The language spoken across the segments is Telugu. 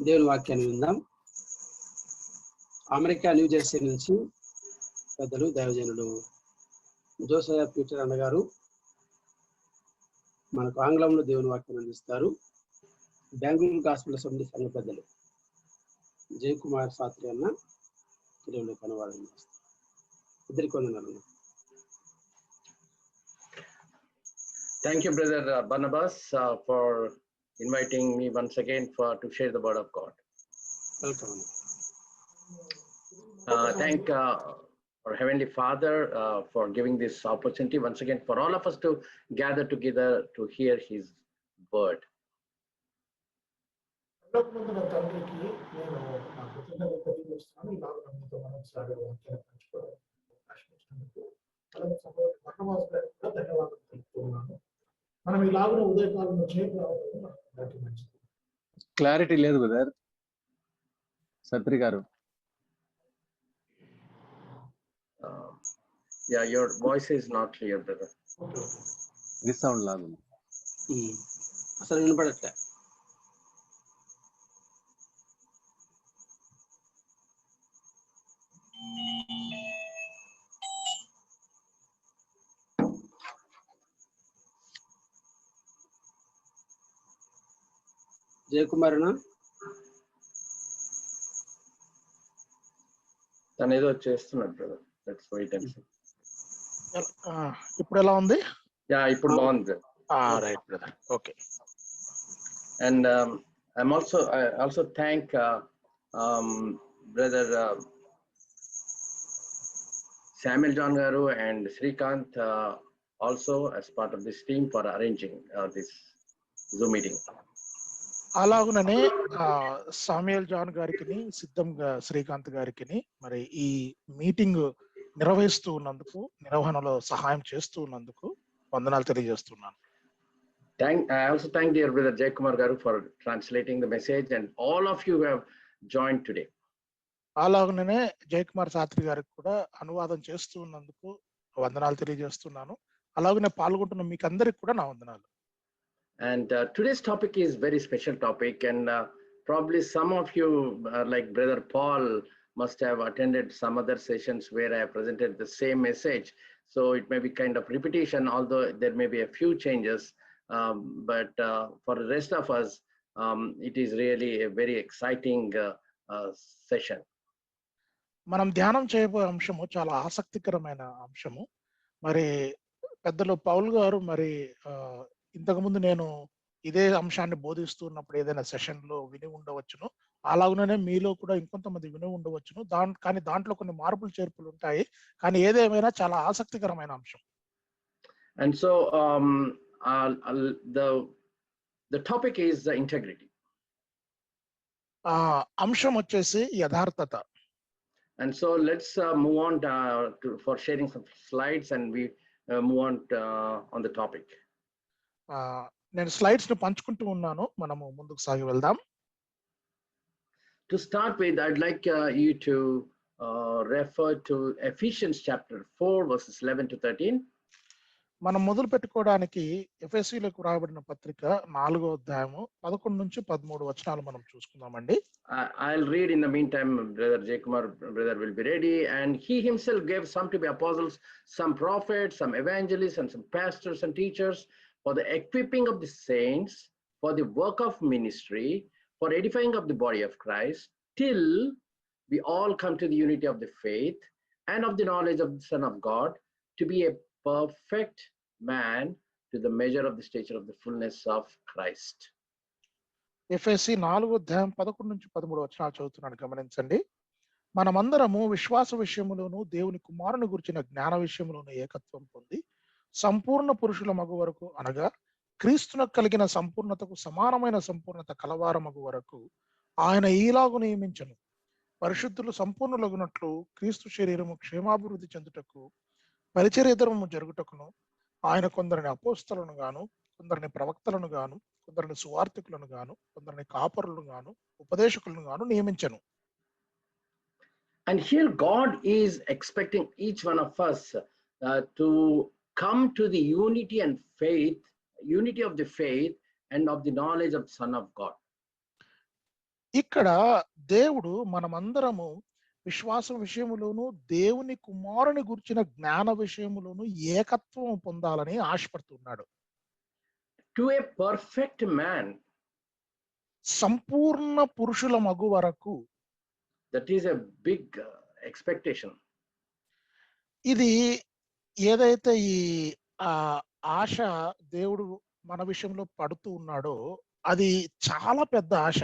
దేవుని వాక్యాన్ని విందాం. అమెరికా న్యూ జెర్సీ నుంచి పెద్దలు దైవజనుడు జోసయ పీటర్ అన్నగారు మనకు ఆంగ్లంలో దేవుని వాక్యం అందిస్తారు. బెంగళూరు గాస్పెల్ అసెంబ్లీ సంఘ పెద్దలు జయకుమార్ శాస్త్రి అన్న తెలుగులో కనువాదం చేస్తారు. ఇద్దరికి వందనాలు. Thank you, Brother Barnabas, for inviting me once again to share the word of God. Welcome. Thank our Heavenly Father for giving this opportunity once again for all of us to gather together to hear His word. Clarity లేదు బ్రదర్ సత్రి గారు. Yeah, your voice is not clear, brother. ఇది సౌండ్ లాగా అసలు వినపడట్లే. జయకుమారనా తను ఏదో చేస్తున్నాడు brother. Let's wait and see. ఇప్పుడు ఎలా ఉంది? యా ఇప్పుడు బాగుంది. Right brother. Okay. And I also thank brother Samuel John Garu and Srikanth also as part of this team for arranging this Zoom meeting. అలాగుననే సామ్యుయల్ జాన్ గారికి సిద్ధం శ్రీకాంత్ గారికి మరి ఈ మీటింగ్ నిర్వహిస్తూ ఉన్నందుకు, నిర్వహణలో సహాయం చేస్తూ ఉన్నందుకు వందనాలు తెలియజేస్తున్నాను. I also thank dear brother Jaykumar Garu for translating the message and all of you who have joined today. అలాగుననే జయకుమార్ శాస్త్రి గారికి కూడా అనువాదం చేస్తూ ఉన్నందుకు వందనాలు తెలియజేస్తున్నాను. అలాగనే పాల్గొంటున్న మీకు అందరికి కూడా నా వందనాలు. And today's topic is very special topic, and probably some of you like brother Paul must have attended some other sessions where I have presented the same message, so it may be kind of repetition, although there may be a few changes, but for the rest of us it is really a very exciting session. మనం ధ్యానం చేయబోయే అంశము చాలా ఆసక్తికరమైన అంశము. మరి పెద్దలు పౌల్ గారు మరి ఇంతకుముందు నేను ఇదే అంశాన్ని బోధిస్తున్నప్పుడు ఏదైనా సెషన్లో విని ఉండవచ్చును, అలాగనే మీలో కూడా ఇంకొంతమంది విని ఉండవచ్చును. కానీ దాంట్లో కొన్ని మార్పులు చేర్పులు ఉంటాయి. కానీ ఏదేమైనా చాలా ఆసక్తికరమైన అంశం. And so the topic is the integrity. అంశం వచ్చేసి యథార్థత. And so let's move on for sharing some slides, and we move on the topic. నేను స్లైడ్స్ ని పంచుకుంటూ ఉన్నాను. మనము ముందుకు సాగి వెళ్దాం. To start with, I'd like you to refer to Ephesians chapter 4 verses 11 to 13. మనం మొదలు పెట్టుకోవడానికి ఎఫెసీయులకు రాయబడిన పత్రిక 4వ అధ్యాయము 11 నుంచి 13 వచనాలు మనం చూసుకుందామండి. I'll read in the meantime. Brother Jaykumar brother will be ready, and he himself gave some to be apostles, some prophets, some evangelists, and some pastors and teachers for the equipping of the saints, for the work of ministry, for edifying of the body of Christ, till we all come to the unity of the faith and of the knowledge of the Son of God, to be a perfect man, to the measure of the stature of the fullness of Christ. ఎఫెసీ 4వ అధ్యాయం 11 నుంచి 13 వచనాలు చదువుతున్నాను, గమనించండి. మనమందరము విశ్వాస విషయములోను దేవుని కుమారుని గురించిన జ్ఞాన విషయములోను ఏకత్వం పొంది సంపూర్ణ పురుషుల మగు వరకు, అనగా క్రీస్తునకు కలిగిన సంపూర్ణతకు సమానమైన సంపూర్ణత కలవారమగు వరకు ఆయన ఈలాగు నియమించను. పరిశుద్ధులు సంపూర్ణులగునట్లు క్రీస్తు శరీరము క్షేమాభివృద్ధి చెందుటకు పరిచర్యధర్మము జరుగుటకును ఆయన కొందరిని అపోస్తలను గాను, కొందరిని ప్రవక్తలను గాను, కొందరిని సువార్థికులను గాను, కొందరిని కాపరులను గాను, ఉపదేశకులను గాను నియమించను. And here God is expecting each one of us to come to the unity and faith, unity of the faith and of the knowledge of the Son of God. ఇక్కడ దేవుడు మనమందరము విశ్వాస విషయములోను దేవుని కుమారుని గురించిన జ్ఞాన విషయములోను ఏకత్వం పొందాలని ఆశపడుతున్నాడు. To a perfect man, సంపూర్ణ పురుషుల మగు వరకు. that is a big expectation. ఇది ఏదైతే ఈ ఆశ దేవుడు మన విషయంలో పడుతూ ఉన్నాడో అది చాలా పెద్ద ఆశ.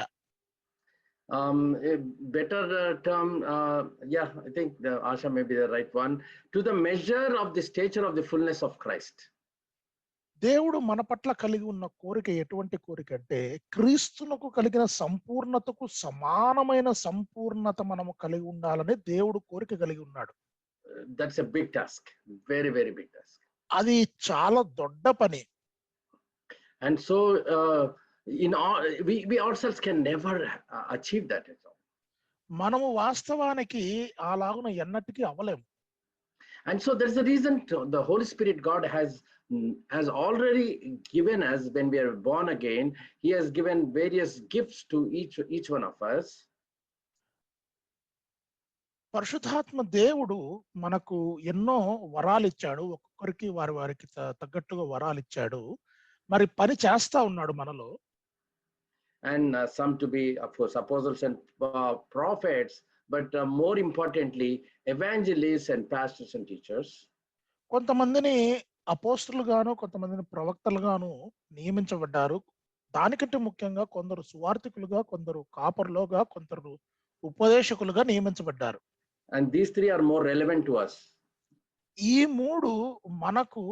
A better term, yeah, I think the Asha may be the right one. To the measure of the stature of the fullness of Christ. దేవుడు మన పట్ల కలిగి ఉన్న కోరిక ఎటువంటి కోరిక అంటే క్రీస్తునకు కలిగిన సంపూర్ణతకు సమానమైన సంపూర్ణత మనము కలిగి ఉండాలని దేవుడు కోరిక కలిగి ఉన్నాడు. That's a big task, very, very big task. అది చాలా దొడ్డ పని. And so in all, we ourselves can never achieve that at all. మనము వాస్తవానికి అలాగున ఎన్నటికీ అవ్వలేము. And so there's a reason the Holy Spirit God has already given us, when we are born again, he has given various gifts to each one of us. పరిశుద్ధాత్మ దేవుడు మనకు ఎన్నో వరాలు ఇచ్చాడు. ఒక్కొక్కరికి వారికి తగ్గట్టుగా వరాలు ఇచ్చాడు. మరి పని చేస్తా ఉన్నాడు మనలో. And some to be, of course, apostles and prophets, but more importantly, evangelists and pastors and teachers. కొంతమందిని అపోస్తలుగాను కొంతమందిని ప్రవక్తలుగాను నియమించబడ్డారు. దానికంటే ముఖ్యంగా కొందరు సువార్థికులుగా, కొందరు కాపరులుగా, కొందరు ఉపదేశకులుగా నియమించబడ్డారు. And these three are more relevant to us. ఈ మూడు మనకు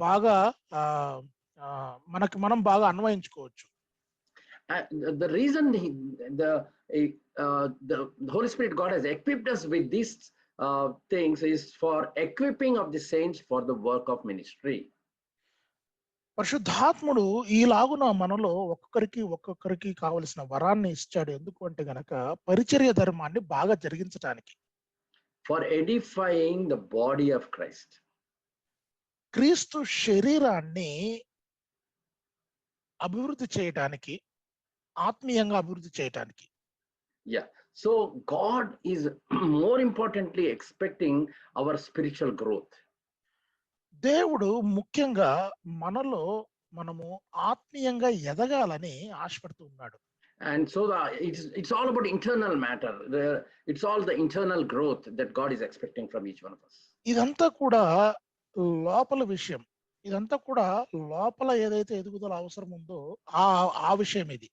బాగా మనం బాగా అన్వయించుకోవచ్చు. The reason the Holy Spirit God has equipped us with these things is for equipping of the saints for the work of ministry. పరిశుద్ధాత్ముడు ఈలాగున మనలో ఒక్కొక్కరికి కావలసిన వరాన్ని ఇచ్చాడు. ఎందుకు అంటే గనక పరిచర్య ధర్మాన్ని బాగా జరిగించడానికి. For edifying the body of Christ. క్రీస్తు శరీరాన్ని అభివృద్ధి చేయడానికి, ఆత్మీయంగా అభివృద్ధి చేయడానికి. Yeah. So God is more importantly expecting our spiritual growth. దేవుడు ముఖ్యంగా మనలో మనము ఆత్మీయంగా ఎదగాలని ఆశపడుతూ ఉన్నాడు. And so it's all about internal matter. It's all the internal growth that God is expecting from each one of us. ఇదంతా కూడా లోపల విషయం. ఇదంతా కూడా లోపల ఏదైతే ఎదుగుదల అవసరం ఉందో ఆ విషయం ఇది.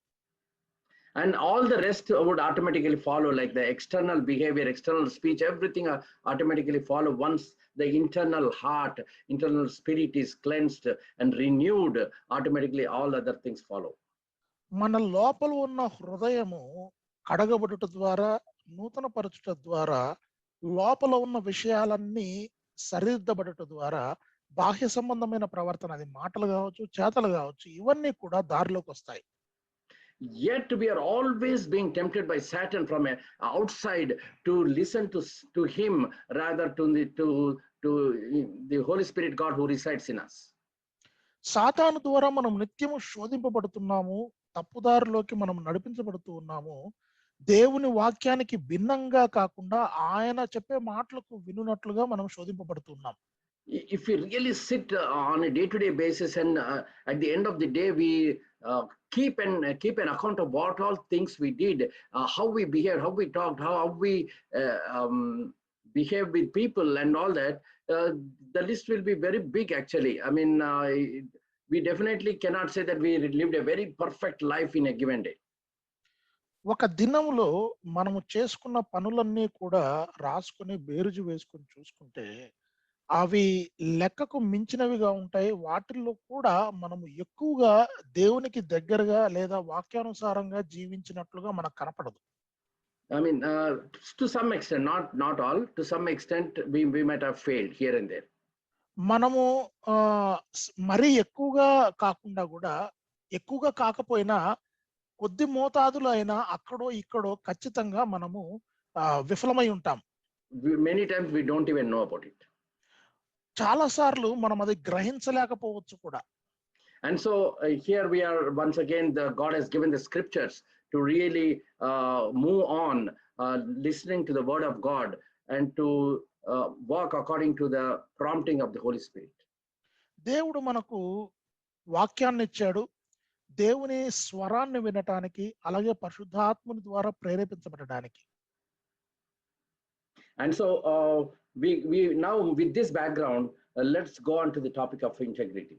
And all the rest would automatically follow, like the external behavior, external speech, everything automatically follow once the internal heart, internal spirit is cleansed and renewed. Automatically all other things follow. మన లోపల ఉన్న హృదయము కడగబడుట ద్వారా, నూతన పరచుట ద్వారా, లోపల ఉన్న విషయాలన్నీ సరిదిద్దబడుట ద్వారా బాహ్య సంబంధమైన ప్రవర్తన, అది మాటలు కావచ్చు, చేతలు కావచ్చు, ఇవన్నీ కూడా దారిలోకి వస్తాయి. Yet we are always being tempted by Satan from outside to listen to him rather to the Holy Spirit God who resides in us. సాతాను ద్వారా మనం నిత్యము శోధింపబడుతున్నాము, తప్పుదారిలోకి మనం నడిపించబడుతూ ఉన్నాము. దేవుని వాక్యానికి భిన్నంగా కాకుండా ఆయన చెప్పే మాటలకు వినున్నట్లుగా మనం శోధింపబడుతున్నాం. If we really sit on a day-to-day basis and at the end of the day we keep an account of what all things we did, how we behaved, how we talked, how we behave with people and all that, the list will be very big actually. I mean, we definitely cannot say that we lived a very perfect life in a given day. ఒక దినంలో మనము చేసుకున్న పనులన్నీ కూడా రాసుకుని బేరుజు వేసుకుని చూసుకుంటే అవి లెక్కకు మించినవిగా ఉంటాయి. వాటిల్లో కూడా మనము ఎక్కువగా దేవునికి దగ్గరగా లేదా వాక్యానుసారంగా జీవించినట్లుగా మనకు కనపడదు. I mean, to some extent, not all, to some extent we might have failed here and there. మనము మరీ ఎక్కువగా కాకుండా కూడా, ఎక్కువగా కాకపోయినా కొద్ది మోతాదులో అయినా అక్కడో ఇక్కడో ఖచ్చితంగా మనము విఫలమై ఉంటాం. Many times we don't even know about it. చాలా సార్లు మనం అది గ్రహించలేకపోవచ్చు కూడా. And so here we are once again, God has given the scriptures to really move on, listening to the word of God, and to walk according to the prompting of the Holy Spirit. దేవుడు మనకు వాక్యాన్ని ఇచ్చాడు. దేవుని స్వరాన్ని వినటానికి, అలాగే పరిశుద్ధాత్ముని ద్వారా ప్రేరేపించబడడానికి. And so we now, with this background, let's go on to the topic of integrity.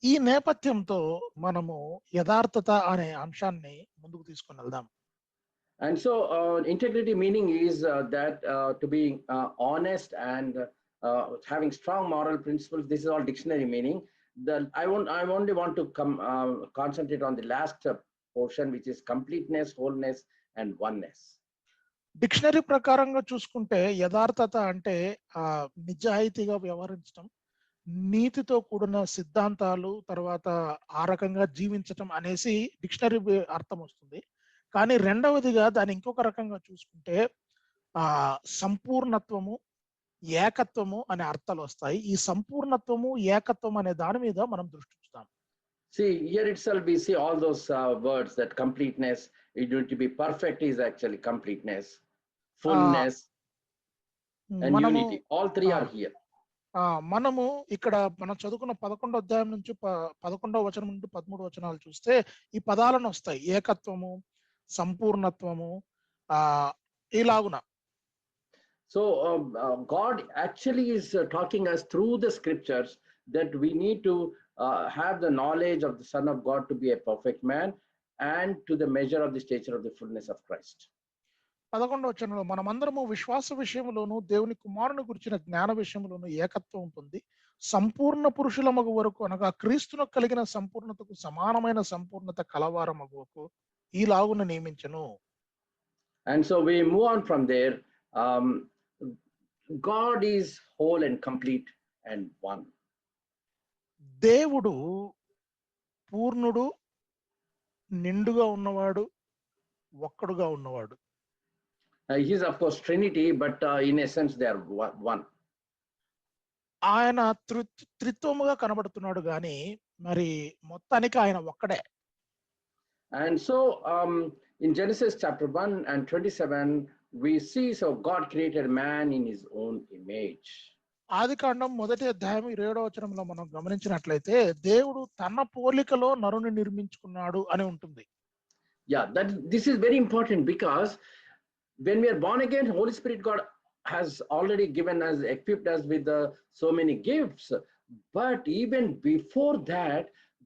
ఈ నేపథ్యంతో మనము యథార్థత అనే అంశాన్ని ముందుకు తీసుకొని వెళ్దాం. And so integrity meaning is that to be honest and having strong moral principles. This is all dictionary meaning. I only want to concentrate on the last portion, which is completeness, wholeness, and oneness. Dictionary ప్రకారంగా చూసుకుంటే యథార్థత అంటే నిజాయితీగా వ్యవహరించడం, నీతితో కూడిన సిద్ధాంతాలు, తర్వాత ఆ రకంగా జీవించటం అనేసి డిక్షనరీ అర్థం వస్తుంది. కానీ రెండవదిగా దాని ఇంకొక రకంగా చూసుకుంటే సంపూర్ణత్వము, ఏకత్వము అనే అర్థాలు వస్తాయి. ఈ సంపూర్ణత్వము, ఏకత్వం అనే దాని మీద మనం దృష్టి చూస్తాం. See, here itself we see all those words, that completeness, it need to be perfect is actually completeness, fullness, and unity. All three are here. మనము ఇక్కడ మనం చదువుకున్న 11వ అధ్యాయం నుంచి 11వ వచనం నుండి 13వ వచనాలు చూస్తే ఈ పదాలను వస్తాయి. ఏకత్వము, సంపూర్ణత్వము, ఇలాగున. So God actually is talking us through the scriptures that we need to have the knowledge of the Son of God to be a perfect man and to the measure of the stature of the fullness of Christ. 11వ వచనంలో మనమందరము విశ్వాస విషయంలోను దేవుని కుమారుని గురించిన జ్ఞాన విషయంలోను ఏకత్వం పొంది సంపూర్ణ పురుషులమగు వరకు, అనగా క్రీస్తును కలిగిన సంపూర్ణతకు సమానమైన సంపూర్ణత కలవారమగువకు ఈలాగున నియమించెను. And so we move on from there. God is whole and complete and one. దేవుడు పూర్ణుడు, నిండుగా ఉన్నవాడు, ఒక్కడుగా ఉన్నవాడు. He is of course Trinity, but in essence they are one. ఆయన త్రిత్వముగా కనబడుతున్నాడు గాని మరి మొత్తానికి ఆయన ఒక్కడే. And so in Genesis chapter 1 and 27 we see, so God created man in his own image. ఆదికాండం 1వ అధ్యాయం 27వ వచనంలో మనం గమనించినట్లయితే దేవుడు తన పోలికలో నరుని నిర్మించుకున్నాడు అని ఉంటుంది. Yeah, this is very important, because when we are born again, Holy Spirit God has already given us, equipped us with so many gifts. But even before that,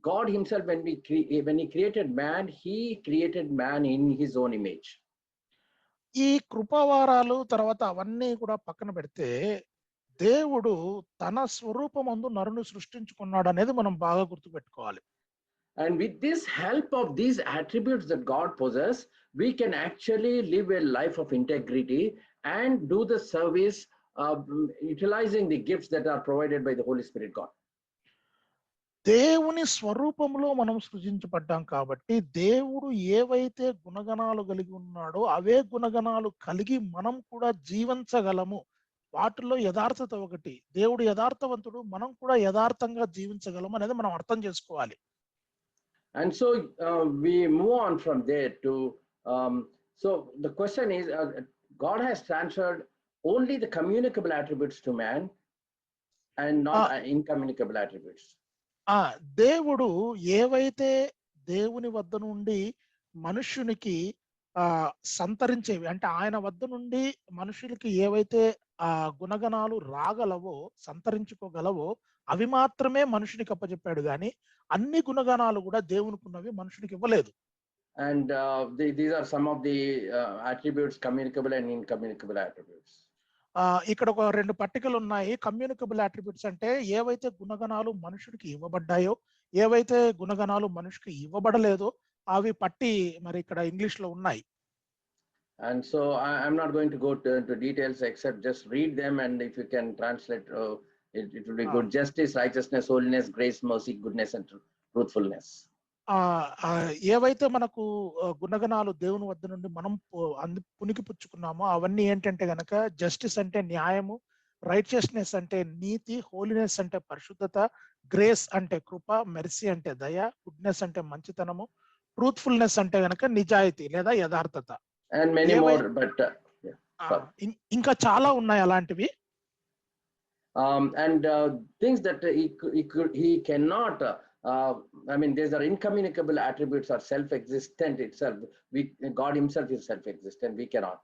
God himself, when he created man, he created man in his own image. ఈ కృపావారాలు తర్వాత అవన్నీ కూడా పక్కన పెడితే దేవుడు తన స్వరూపమందు నరుని సృష్టించుకున్నాడు అనేది మనం బాగా గుర్తుపెట్టుకోవాలి. And with this help of these attributes that God possesses, we can actually live a life of integrity and do the service utilizing the gifts that are provided by the Holy Spirit God. దేవుని స్వరూపంలో మనం సృజించబడ్డాం కాబట్టి దేవుడు ఏవైతే గుణగణాలు కలిగి ఉన్నాడో అవే గుణగణాలు కలిగి మనం కూడా జీవించగలము. వాటిలో యథార్థత ఒకటి. దేవుడు యథార్థవంతుడు, మనం కూడా యథార్థంగా జీవించగలము అనేది మనం అర్థం చేసుకోవాలి. And so we move on from there to, so the question is, God has transferred only the communicable attributes to man and not incommunicable attributes. దేవుడు ఏవైతే దేవుని వద్ద నుండి మనుష్యునికి సంతరించేవి, అంటే ఆయన వద్ద నుండి మనుషులకి ఏవైతే గుణగణాలు రాగలవో, సంతరించుకోగలవో అవి మాత్రమే మనుషునికి అప్పచెప్పాడు గాని అన్ని గుణగణాలు కూడా దేవునికి ఉన్నవి మనుషునికి ఇవ్వలేదు. And these are some of the attributes, communicable and incommunicable attributes. ఇక్కడ ఒక 2 పట్టికలు ఉన్నాయి. కమ్యూనికబుల్ అట్రిబ్యూట్స్ అంటే ఏవైతే గుణగణాలు మనుషుడికి ఇవ్వబడ్డాయో, ఏవైతే గుణగణాలు మనుషుకి ఇవ్వబడలేదో అవి పట్టి మరి ఇక్కడ ఇంగ్లీష్ లో ఉన్నాయి. And so I'm not going to go into details except just read them, and if you can translate, it will be good. Justice, righteousness, holiness, grace, mercy, goodness, and truthfulness. ఏవైతే మనకు గుణగణాలు దేవుని వద్ద నుండి మనం పునికి పుచ్చుకున్నామో అవన్నీ ఏంటంటే గనక జస్టిస్ అంటే న్యాయము, రైచియస్నెస్ అంటే నీతి, హోలీనెస్ అంటే పరిశుద్ధత, గ్రేస్ అంటే కృప, మెర్సీ అంటే దయ, గుడ్నెస్ అంటే మంచితనము, ట్రూత్ఫుల్నెస్ అంటే గనక నిజాయితీ లేదా యథార్థత. And many more, but ఇంకా చాలా ఉన్నాయి అలాంటివి. And things that he cannot, I mean, these are incommunicable attributes are self-existent itself. God himself is self-existent. We cannot.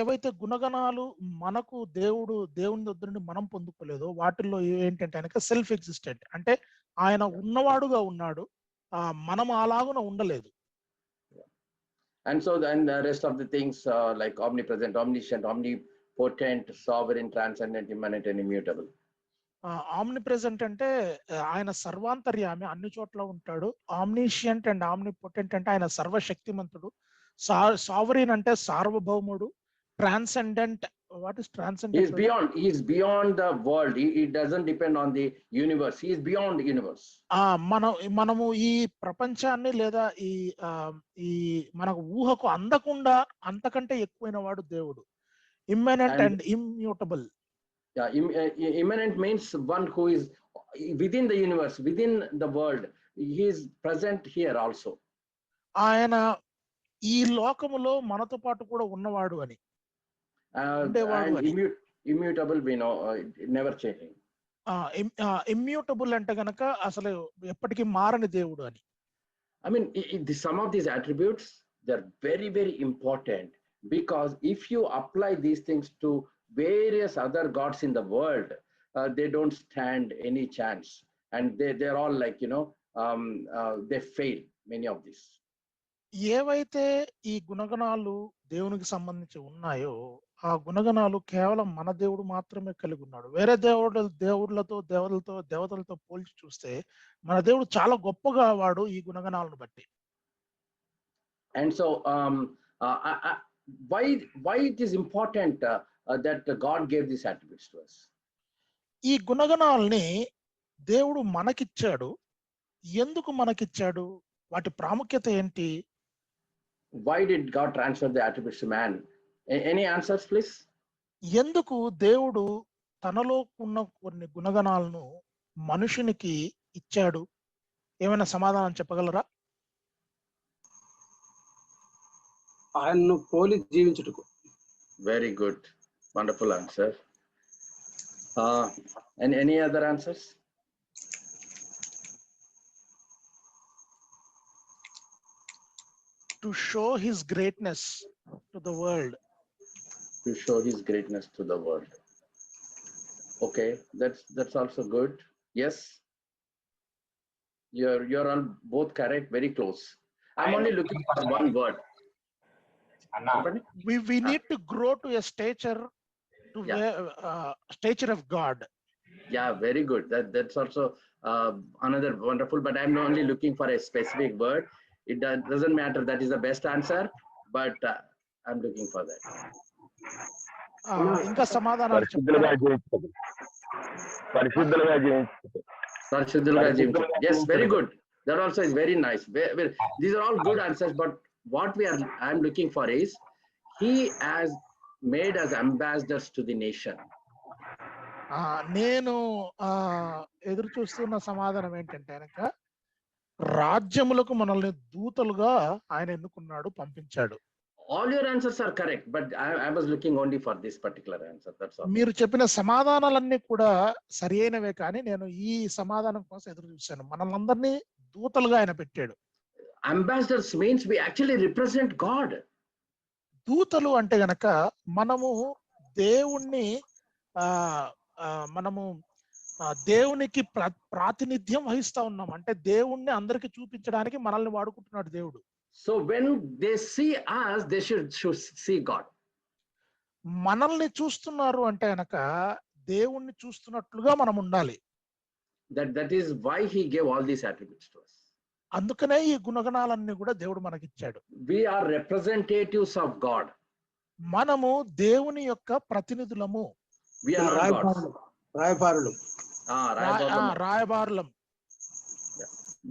ఏవైతే గుణగణాలు మనకు దేవుని దగ్గర నుండి మనం పొందుకోలేదో వాటిల్లో ఏంటంటే కనుక సెల్ఫ్ ఎగ్జిస్టెంట్, అంటే ఆయన ఉన్నవాడుగా ఉన్నాడు, మనం అలాగున ఉండలేదు. And so then the rest of the things like omnipresent, omniscient, omnipotent, sovereign, transcendent, immanent, and immutable. ఆమ్నిప్రెజెంట్ అంటే ఆయన సర్వాంతర్యామి, అన్ని చోట్ల ఉంటాడు. ఆమ్నిషియంట్ అండ్ ఆమ్నిపోటెంట్ అంటే ఆయన సర్వశక్తిమంతుడు. సావరీన్ అంటే సార్వభౌముడు. Transcendent, what is transcendent? He is beyond the world. He doesn't depend on the universe. He is beyond the universe. మనము ఈ ప్రపంచాన్ని లేదా ఈ మనకు ఊహకు అందకుండా అంతకంటే ఎక్కువైన వాడు దేవుడు. Immanent and immutable. Yeah, immanent means one who is within the universe, within the world. He is present here also. ఆయన ఈ లోకములో మనతో పాటు కూడా ఉన్నవాడు అని. And immutable, we know, never changing. Immutable అంటే గనక అసలు ఎప్పటికీ మారని దేవుడు అని. I mean, some of these attributes, they're very, very important, because if you apply these things to various other gods in the world, they don't stand any chance, and they're all like, they fail, many of these. ఏవైతే ఈ గుణగణాలు దేవునికి సంబంధించి ఉన్నాయో ఆ గుణగణాలు కేవలం మన దేవుడు మాత్రమే కలిగి ఉన్నాడు. వేరే దేవతలతో పోల్చి చూస్తే మన దేవుడు చాలా గొప్పగా వాడు ఈ గుణగణాలను బట్టి. And so why it is important that God gave these attributes to us? ఈ గుణగణాలని దేవుడు మనకిచ్చాడు. ఎందుకు మనకిచ్చాడు? వాటి ప్రాముఖ్యత ఏంటి? Why did God transfer the attributes to man? Any answers, please? ఎందుకు దేవుడు తనలో ఉన్న కొన్ని గుణగణాలను మనుషునికి ఇచ్చాడు? ఏమైనా సమాధానం చెప్పగలరా? ఆయన్ను పోలి జీవించుటకు. Very good, wonderful answer. And any other answers? To show his greatness to the world. To show his greatness to the world. Okay, that's also good. Yes, you're all both correct, very close. I'm only looking for one word. We need to grow to a stature of God. Yeah, very good. That's also another wonderful, but I'm only looking for a specific word. It doesn't matter, that is the best answer, but I'm looking for that. ఇంకా సమాధానం పరిశుద్ధులుగా జీవించడం. Yes, very good. That also is very nice. These are all good answers, but what I'm looking for is he has made us ambassadors to the nation. నేను ఎదురు చూస్తున్న సమాధానం ఏంటంటే కనుక రాజ్యములకు మనల్ని దూతలుగా ఆయన ఎన్నుకున్నాడు, పంపించాడు. All your answers are correct, but I was looking only for this particular answer. That's all. మీరు చెప్పిన సమాధానాలన్నీ కూడా సరియైనవే, కానీ నేను ఈ సమాధానం కోసం ఎదురు చూశాను. మనల్ని దూతలుగా ఆయన పెట్టాడు. Ambassadors means we actually represent God. దూతలు అంటే గనక మనము దేవుణ్ణి దేవునికి ప్రాతినిధ్యం వహిస్తా ఉన్నాం. అంటే దేవుణ్ణి అందరికి చూపించడానికి మనల్ని వాడుకుంటున్నాడు దేవుడు. So when they see us, they should see God. మనల్ని చూస్తున్నారు అంటే గనక దేవుణ్ణి చూస్తున్నట్లుగా మనం ఉండాలి. That is why he gave all these attributes to us. అందుకనే ఈ గుణగణాలన్నీ కూడా దేవుడు మనకిచ్చాడు. We are representatives of God. మనము దేవుని యొక్క ప్రతినిధులము. We are రాయబారులు. రాయబారులం.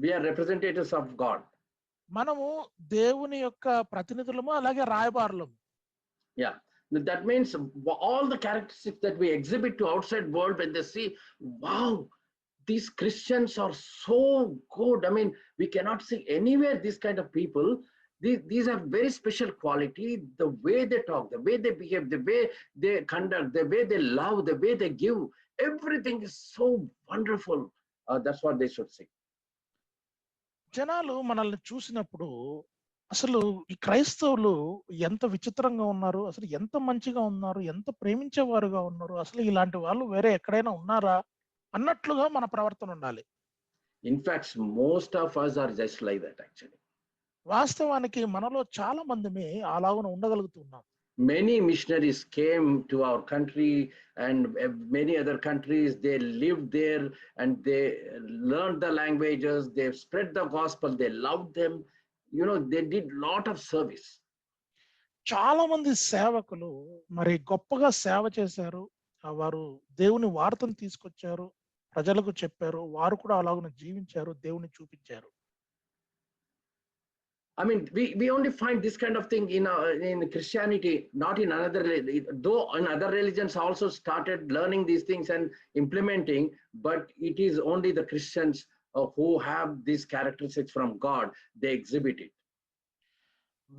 We are representatives of God. మనము దేవుని యొక్క ప్రతినిధులము, అలాగే రాయబారులము. Yeah, that means all the characteristics that we exhibit to outside world, when they see, wow, these Christians are so good. I mean, we cannot see anywhere this kind of people. These are very special quality. The way they talk, the way they behave, the way they conduct, the way they love, the way they give, everything is so wonderful. That's what they should see. జనాలు మనల్ని చూసినప్పుడు అసలు ఈ క్రైస్తవులు ఎంత విచిత్రంగా ఉన్నారు, అసలు ఎంత మంచిగా ఉన్నారు, ఎంత ప్రేమించేవారుగా ఉన్నారు, అసలు ఇలాంటి వాళ్ళు వేరే ఎక్కడైనా ఉన్నారా అన్నట్లుగా మన ప్రవర్తన ఉండాలి. In fact, most of us are just like that actually. వాస్తవానికి మనలో చాలా మందిని అలాగున ఉండగలుగుతున్నాం. Many missionaries came to our country and many other countries. They lived there and they learned the languages. They spread the gospel. They loved them. You know, they did lot of service. చాలా మంది సేవకులు మరి గొప్పగా సేవ చేశారు. వారు దేవుని వార్తను తీసుకొచ్చారు, ప్రజలకు చెప్పారు, వారు కూడా అలాగున జీవించారు, దేవుని చూపించారు. I mean, we only find this kind of thing in Christianity, not in another. Though in other religions also started learning these things and implementing, but it is only the Christians who have these characteristics from God. They exhibit it.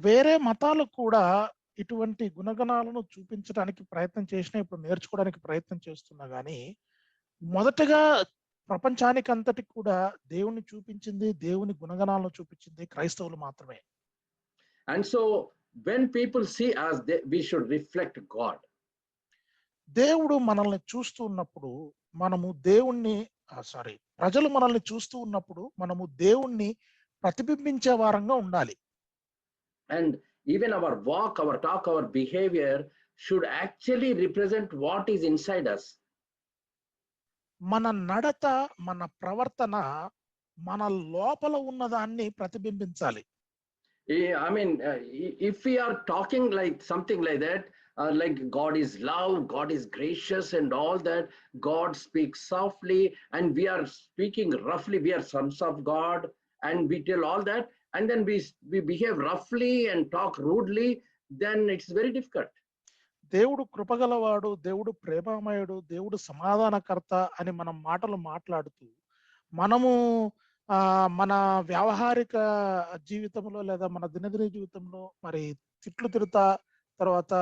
వేరే మతాలు కూడా ఇటువంటి గుణగణాలను చూపించడానికి ప్రయత్నం చేసినా, ఇప్పుడు నేర్చుకోవడానికి ప్రయత్నం చేస్తున్నా గానీ, మొదటగా ప్రపంచానికి అంతటికి కూడా దేవుని చూపించింది, దేవుని గుణగణాలను చూపించింది క్రైస్తవులు మాత్రమే. And so when people see us, we should reflect God. దేవుడు మనల్ని చూస్తూ ఉన్నప్పుడు మనము దేవుణ్ణి ప్రజలు మనల్ని చూస్తూ ఉన్నప్పుడు మనము దేవుణ్ణి ప్రతిబింబించే వారంగా ఉండాలి. And even our walk, our talk, our behavior should actually represent what is inside us. మన నడత, మన ప్రవర్తన మన లోపల ఉన్నదాన్ని ప్రతిబింబించాలి. I mean, if we are talking like something like that, like God is love, God is gracious and all that, God speaks softly and we are speaking roughly, we are sons of God and we tell all that, and then we behave roughly and talk rudely, then it's very difficult. దేవుడు కృపగలవాడు, దేవుడు ప్రేమమయుడు, దేవుడు సమాధానకర్త అని మనం మాటలు మాట్లాడుతూ మనము మన వ్యావహారిక జీవితంలో లేదా మన దినదిన జీవితంలో మరి తిట్లు తిరుతా తర్వాత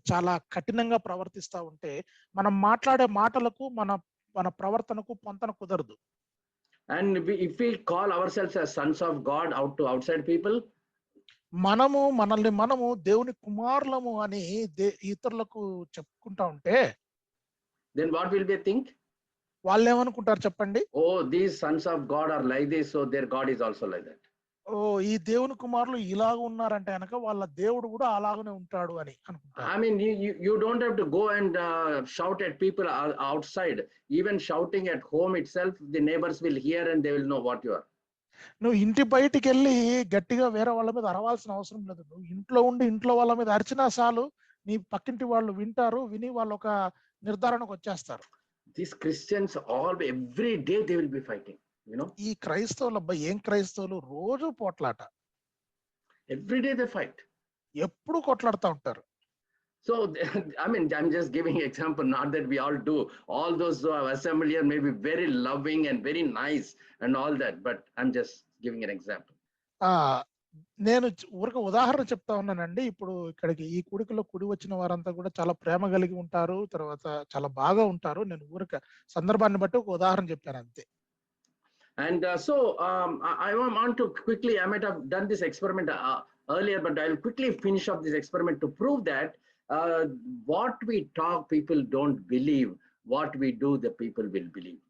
చాలా కఠినంగా ప్రవర్తిస్తా ఉంటే మనం మాట్లాడే మాటలకు మన ప్రవర్తనకు పొంతన కుదరదు. And if we call ourselves as sons of God out to outside people, మనము దేవుని కుమారులము అని ఇతరులకు చెప్పుకుంటా ఉంటే then what will they think? వాళ్ళు ఏమనుకుంటారు చెప్పండి? Oh, these sons of God are like this, so their God is also like that. ఓ, ఈ దేవుని కుమారులు ఇలాగ ఉన్నారంటే కనుక వాళ్ళ దేవుడు కూడా అలాగనే ఉంటాడు అని అనుకుంటారు. I mean, you don't have to go and shout at people outside. Even shouting at home itself, the neighbors will hear and they will know what you are. నువ్వు ఇంటి బయటికి వెళ్ళి గట్టిగా వేరే వాళ్ళ మీద అరవాల్సిన అవసరం లేదు. నువ్వు ఇంట్లో ఉండి ఇంట్లో వాళ్ళ మీద అరిచినా చాలు, నీ పక్కింటి వాళ్ళు వింటారు, విని వాళ్ళు ఒక నిర్ధారణకు వచ్చేస్తారు. These Christians every day they will be fighting, you know. ఈ క్రైస్తవులు ఏం క్రైస్తవులు రోజు పోట్లాట, Every day they fight. ఎప్పుడు కొట్లాడుతూ ఉంటారు. So I mean, I'm just giving an example, not that we all do. All those who have assembled here may be very loving and very nice and all that, but I'm just giving an example. నేను ఊరిక ఉదాహరణ చెప్తా ఉన్నానండి. ఇప్పుడు ఇక్కడికి ఈ కూడికలో కూడి వచ్చిన వారంతా కూడా చాలా ప్రేమ కలిగి ఉంటారు, తర్వాత చాలా బాగా ఉంటారు. నేను ఊరిక సందర్భాన్ని బట్టి ఒక ఉదాహరణ చెప్పాను అంతే. And so I want to quickly, I might have done this experiment earlier, but I'll quickly finish up this experiment to prove that what we talk, people don't believe. What we do, the people will believe.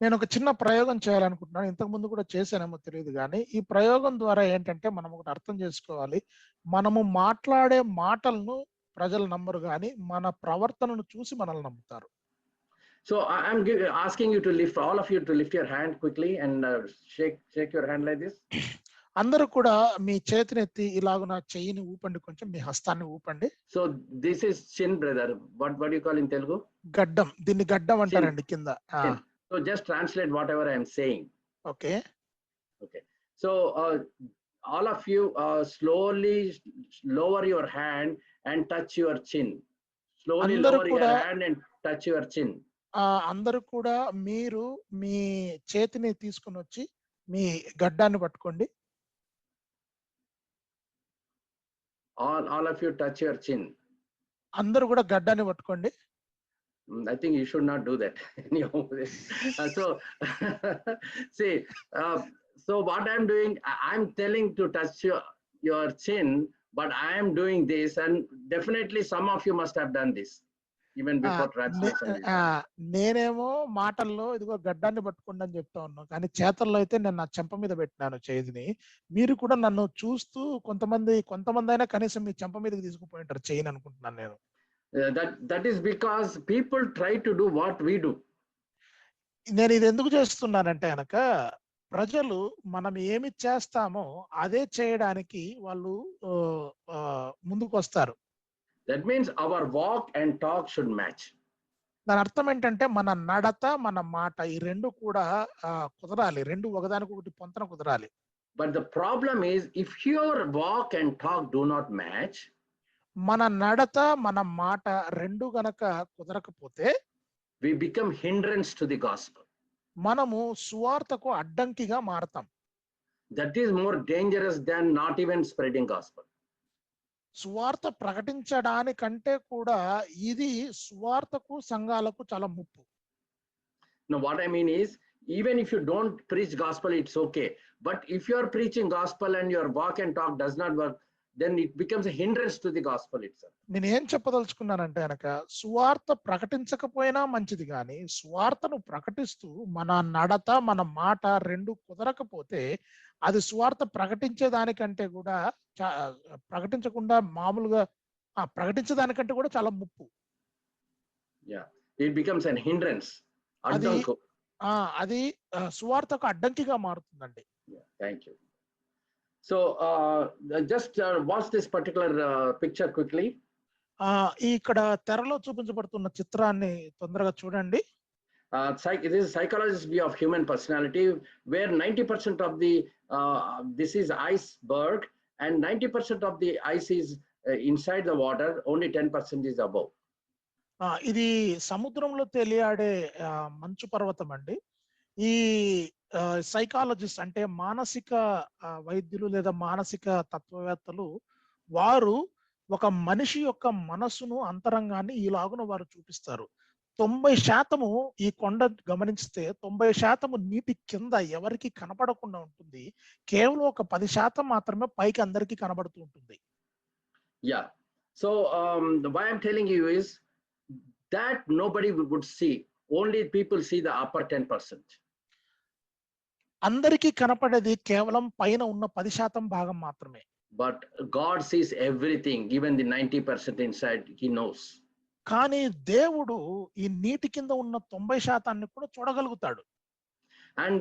నేను ఒక చిన్న ప్రయోగం చేయాలనుకుంటున్నాను. ఇంతకు ముందు కూడా చేశానేమో తెలియదు కానీ ఈ ప్రయోగం ద్వారా ఏంటంటే మనం ఒకటి అర్థం చేసుకోవాలి. మనము మాట్లాడే మాటలను ప్రజలు నమ్మరు కానీ మన ప్రవర్తనను చూసి మనల్ని నమ్ముతారు. So I'm asking you to lift, all of you to lift your hand quickly and shake your hand like this. అందరూ కూడా మీ చేతినెత్తి ఇలాగున చెయ్యిని ఊపండి, కొంచెం మీ హస్తాన్ని ఊపండి. So this is chin, brother. What do you call in Telugu? గడ్డం. దీన్ని గడ్డం అంటారండి కింద. So just translate whatever I am saying. Okay. So all of you slowly lower your hand and touch your chin. Slowly lower your hand and touch your chin. అందరూ కూడా మీరు మీ చేతిని తీసుకొని వచ్చి మీ గడ్డాన్ని పట్టుకోండి. All of you touch your chin. అందరూ కూడా గడ్డాన్ని పట్టుకోండి. I think you should not do that. Anyhow, so see, so what I'm doing, I'm telling to touch your chin, but I am doing this, and definitely some of you must have done this even before translation. నేనేమో మాటల్లో ఇదిగో గడ్డాన్ని పట్టుకోండి అని చెప్తా ఉన్నాను, కానీ చేతల్లో అయితే నేను నా చెంప మీద పెట్టినాను చేతిని. మీరు కూడా నన్ను చూస్తూ కొంతమంది అయినా కనీసం మీ చెంప మీదకి తీసుకుపోయి ఉంటారు చేయని అనుకుంటున్నాను నేను. That is because people try to do what we do. నేను ఇది ఎందుకు చేస్తున్నానంటే కనుక ప్రజలు మనం ఏమి చేస్తామో అదే చేయడానికి వాళ్ళు ముందుకు వస్తారు. That means our walk and talk should match. దాని అర్థం ఏంటంటే మన నడత మన మాట ఈ రెండు కూడా కుదరాలి, రెండు ఒకదానికొకటి పొంతన కుదరాలి. But the problem is, if your walk and talk do not match, మన నడత మన మాట రెండు గనక కుదరకపోతే we become hindrance to the gospel. మనము సువార్తకు అడ్డంకిగా మారతాం. That is more dangerous than not even spreading gospel. సువార్త ప్రకటించడానికంటే కూడా ఇది సువార్తకు సంఘాలకు చాలా ముప్పు. Now what I mean is, even if you don't preach gospel, it's okay. But if you are preaching gospel and your walk and talk does not work, then it becomes a hindrance to the gospel itself. నేను ఏం చెప్పదలుచుకున్నానంటే కనుక సువార్త ప్రకటించకపోయినా మంచిది, కానీ సువార్తను ప్రకటిస్తూ మన నడత మన మాట రెండు కుదరకపోతే అది సువార్త ప్రకటించేదానికంటే కూడా ప్రకటించకుండా మామూలుగా ప్రకటించేదానికంటే కూడా చాలా ముప్పు. Yeah, it becomes an hindrance. అది సువార్తకు అడ్డంకిగా మారుతుందండి. Yeah, thank you. So just watch this particular picture quickly. ఇక్కడ తెరలో చూపించబడుతున్న చిత్రాన్ని తొందరగా చూడండి. This is psychologist's view of human personality, where 90% of the this is iceberg, and 90% of the ice is inside the water, only 10% is above. ఇది సముద్రంలో తేలియాడే మంచు పర్వతం అండి. ఈ సైకాలజిస్ట్ అంటే మానసిక వైద్యులు లేదా మానసిక తత్వవేత్తలు వారు ఒక మనిషి యొక్క మనసును అంతరంగాన్ని ఈలాగున వారు చూపిస్తారు. 90% ఈ కొండ గమనిస్తే 90% నీటి కింద ఎవరికి కనపడకుండా ఉంటుంది, కేవలం ఒక 10% మాత్రమే పైకి అందరికీ కనబడుతూ ఉంటుంది. Yeah, so why I'm telling you is that nobody would see, only people see the upper 10%. అందరికీ కనపడేది కేవలం పైన ఉన్న 10% భాగం మాత్రమే. But God sees everything, even the 90% inside, he knows. కానీ దేవుడు ఈ నీటి కింద ఉన్న 90% కూడా చూడగలుగుతాడు. And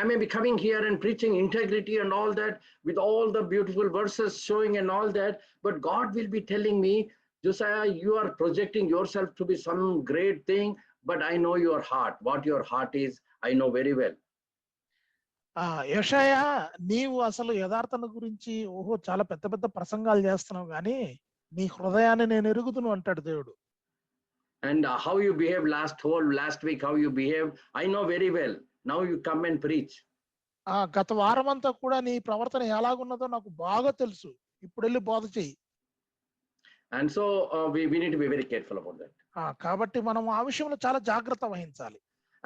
I may be coming here and preaching integrity and all that with all the beautiful verses showing and all that, but God will be telling me, Josiah, you are projecting yourself to be some great thing, but I know your heart. What your heart is, I know very well. యెషయా, నీవు అసలు యథార్థన గురించి చాలా పెద్ద పెద్ద ప్రసంగాలు చేస్తున్నావు, కానీ నీ హృదయాన్ని నేను ఎరుగుదును అంటాడు దేవుడు. And how you behave last week, how you behave, I know very well. Now you come and preach. గత వారం అంతా కూడా నీ ప్రవర్తన ఎలాగున్నదో నాకు బాగా తెలుసు, ఇప్పుడు వెళ్ళి బోధ చెయ్యి. And so we need to be very careful about that. కాబట్టి మనం ఆ విషయంలో చాలా జాగ్రత్త వహించాలి.